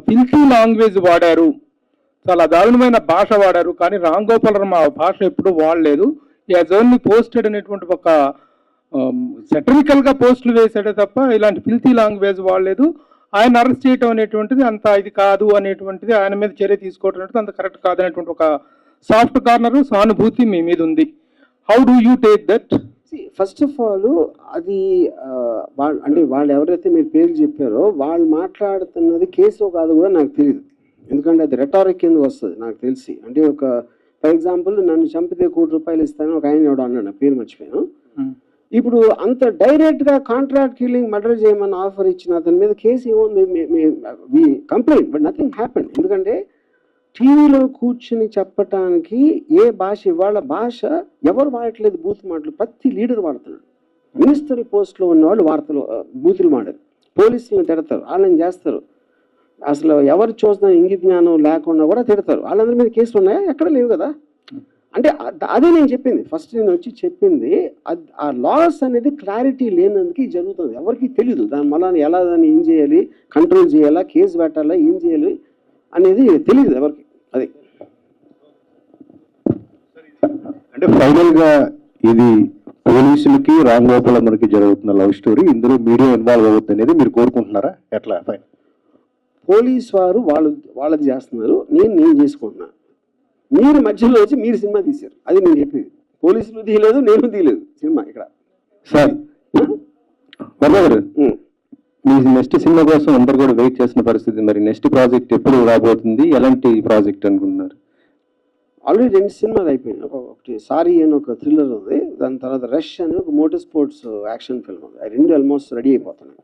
ఫిల్తీ లాంగ్వేజ్ వాడారు, చాలా దారుణమైన భాష వాడారు. కానీ రామ్ గోపాల్ వర్మ ఆ భాష ఎప్పుడు వాడలేదు. యాజ్ ఓన్లీ పోస్టెడ్ అనేటువంటి ఒక సెటరికల్ గా పోస్టులు వేసాడే తప్ప ఇలాంటి ఫిల్తీ లాంగ్వేజ్ వాడలేదు. ఆయన అరెస్ట్ చేయటం అనేటువంటిది అంత ఇది కాదు అనేటువంటిది, ఆయన మీద చర్య తీసుకోవటం అనేది అంత కరెక్ట్ కాదనేటువంటి ఒక సాఫ్ట్ కార్నర్ సానుభూతి మీ మీద ఉంది. How do you take that? First of all అది వాళ్ళు ఎవరైతే మీరు పేర్లు చెప్పారో వాళ్ళు మాట్లాడుతున్నది కేసు కాదు కూడా నాకు తెలియదు. ఎందుకంటే అది రెటారిక్ కింద వస్తుంది నాకు తెలిసి. అంటే ఒక ఫర్ ఎగ్జాంపుల్ నన్ను చంపితే ₹1,00,00,000 ఇస్తాను ఒక ఆయన ఎవడో అన్నాడు, నా పేరు మర్చిపోయాను. ఇప్పుడు అంత డైరెక్ట్గా కాంట్రాక్ట్ కిల్లింగ్ మర్డర్ చేయమని ఆఫర్ ఇచ్చిన అతని మీద కేసు ఏముంది? Complaint, but nothing happen. ఎందుకంటే టీవీలో కూర్చుని చెప్పటానికి ఏ భాష, ఇవాళ భాష ఎవరు వాడట్లేదు, బూత్ మాటలు ప్రతి లీడర్ వాడుతున్నాడు. మినిస్టర్ పోస్ట్లో ఉన్నవాళ్ళు వార్తలు బూతులు మాడారు, పోలీసులను తిడతారు, వాళ్ళని చేస్తారు. అసలు ఎవరు చూసిన ఇంగిత జ్ఞానం లేకుండా కూడా తిడతారు. వాళ్ళందరి మీద కేసులు ఉన్నాయా? ఎక్కడ లేవు కదా. అంటే అదే నేను చెప్పింది, ఫస్ట్ నేను వచ్చి చెప్పింది ఆ లాస్ అనేది క్లారిటీ లేనందుకు జరుగుతుంది. ఎవరికి తెలియదు దాని మళ్ళీ ఎలా దాన్ని ఏం చేయాలి, కంట్రోల్ చేయాలా, కేసు పెట్టాలా, ఏం చేయాలి అనేది తెలియదు ఎవరికి. అది అంటే ఫైనల్గా ఇది పోలీసులకి రామ్ గోపాల్ వర్మకి జరుగుతున్న లవ్ స్టోరీ, ఇందులో మీడియా ఇన్వాల్వ్ అవుతుంది అనేది మీరు కోరుకుంటున్నారా? ఎట్లా? పోలీస్ వారు వాళ్ళది చేస్తున్నారు, నేను చేసుకుంటున్నాను. మీరు మధ్యలో వచ్చి మీరు సినిమా తీశారు, అది నేను చెప్పింది. పోలీసులు తీయలేదు, నేను తీయలేదు సినిమా ఇక్కడ. సార్ వర్మ గారు, మీ నెక్స్ట్ సినిమా కోసం అందరు కూడా వెయిట్ చేసిన పరిస్థితి, మరి నెక్స్ట్ ప్రాజెక్ట్ ఎప్పుడు రాబోతుంది, ఎలాంటి ప్రాజెక్ట్ అనుకుంటున్నారు? ఆల్రెడీ 2 సినిమాలు అయిపోయినాయి. ఒకటి సారీ అని ఒక థ్రిల్లర్ ఉంది, దాని తర్వాత రష్ అని ఒక మోటార్ స్పోర్ట్స్ యాక్షన్ ఫిల్మ్ ఉంది. ఆ 2 ఆల్మోస్ట్ రెడీ అయిపోతున్నాయి.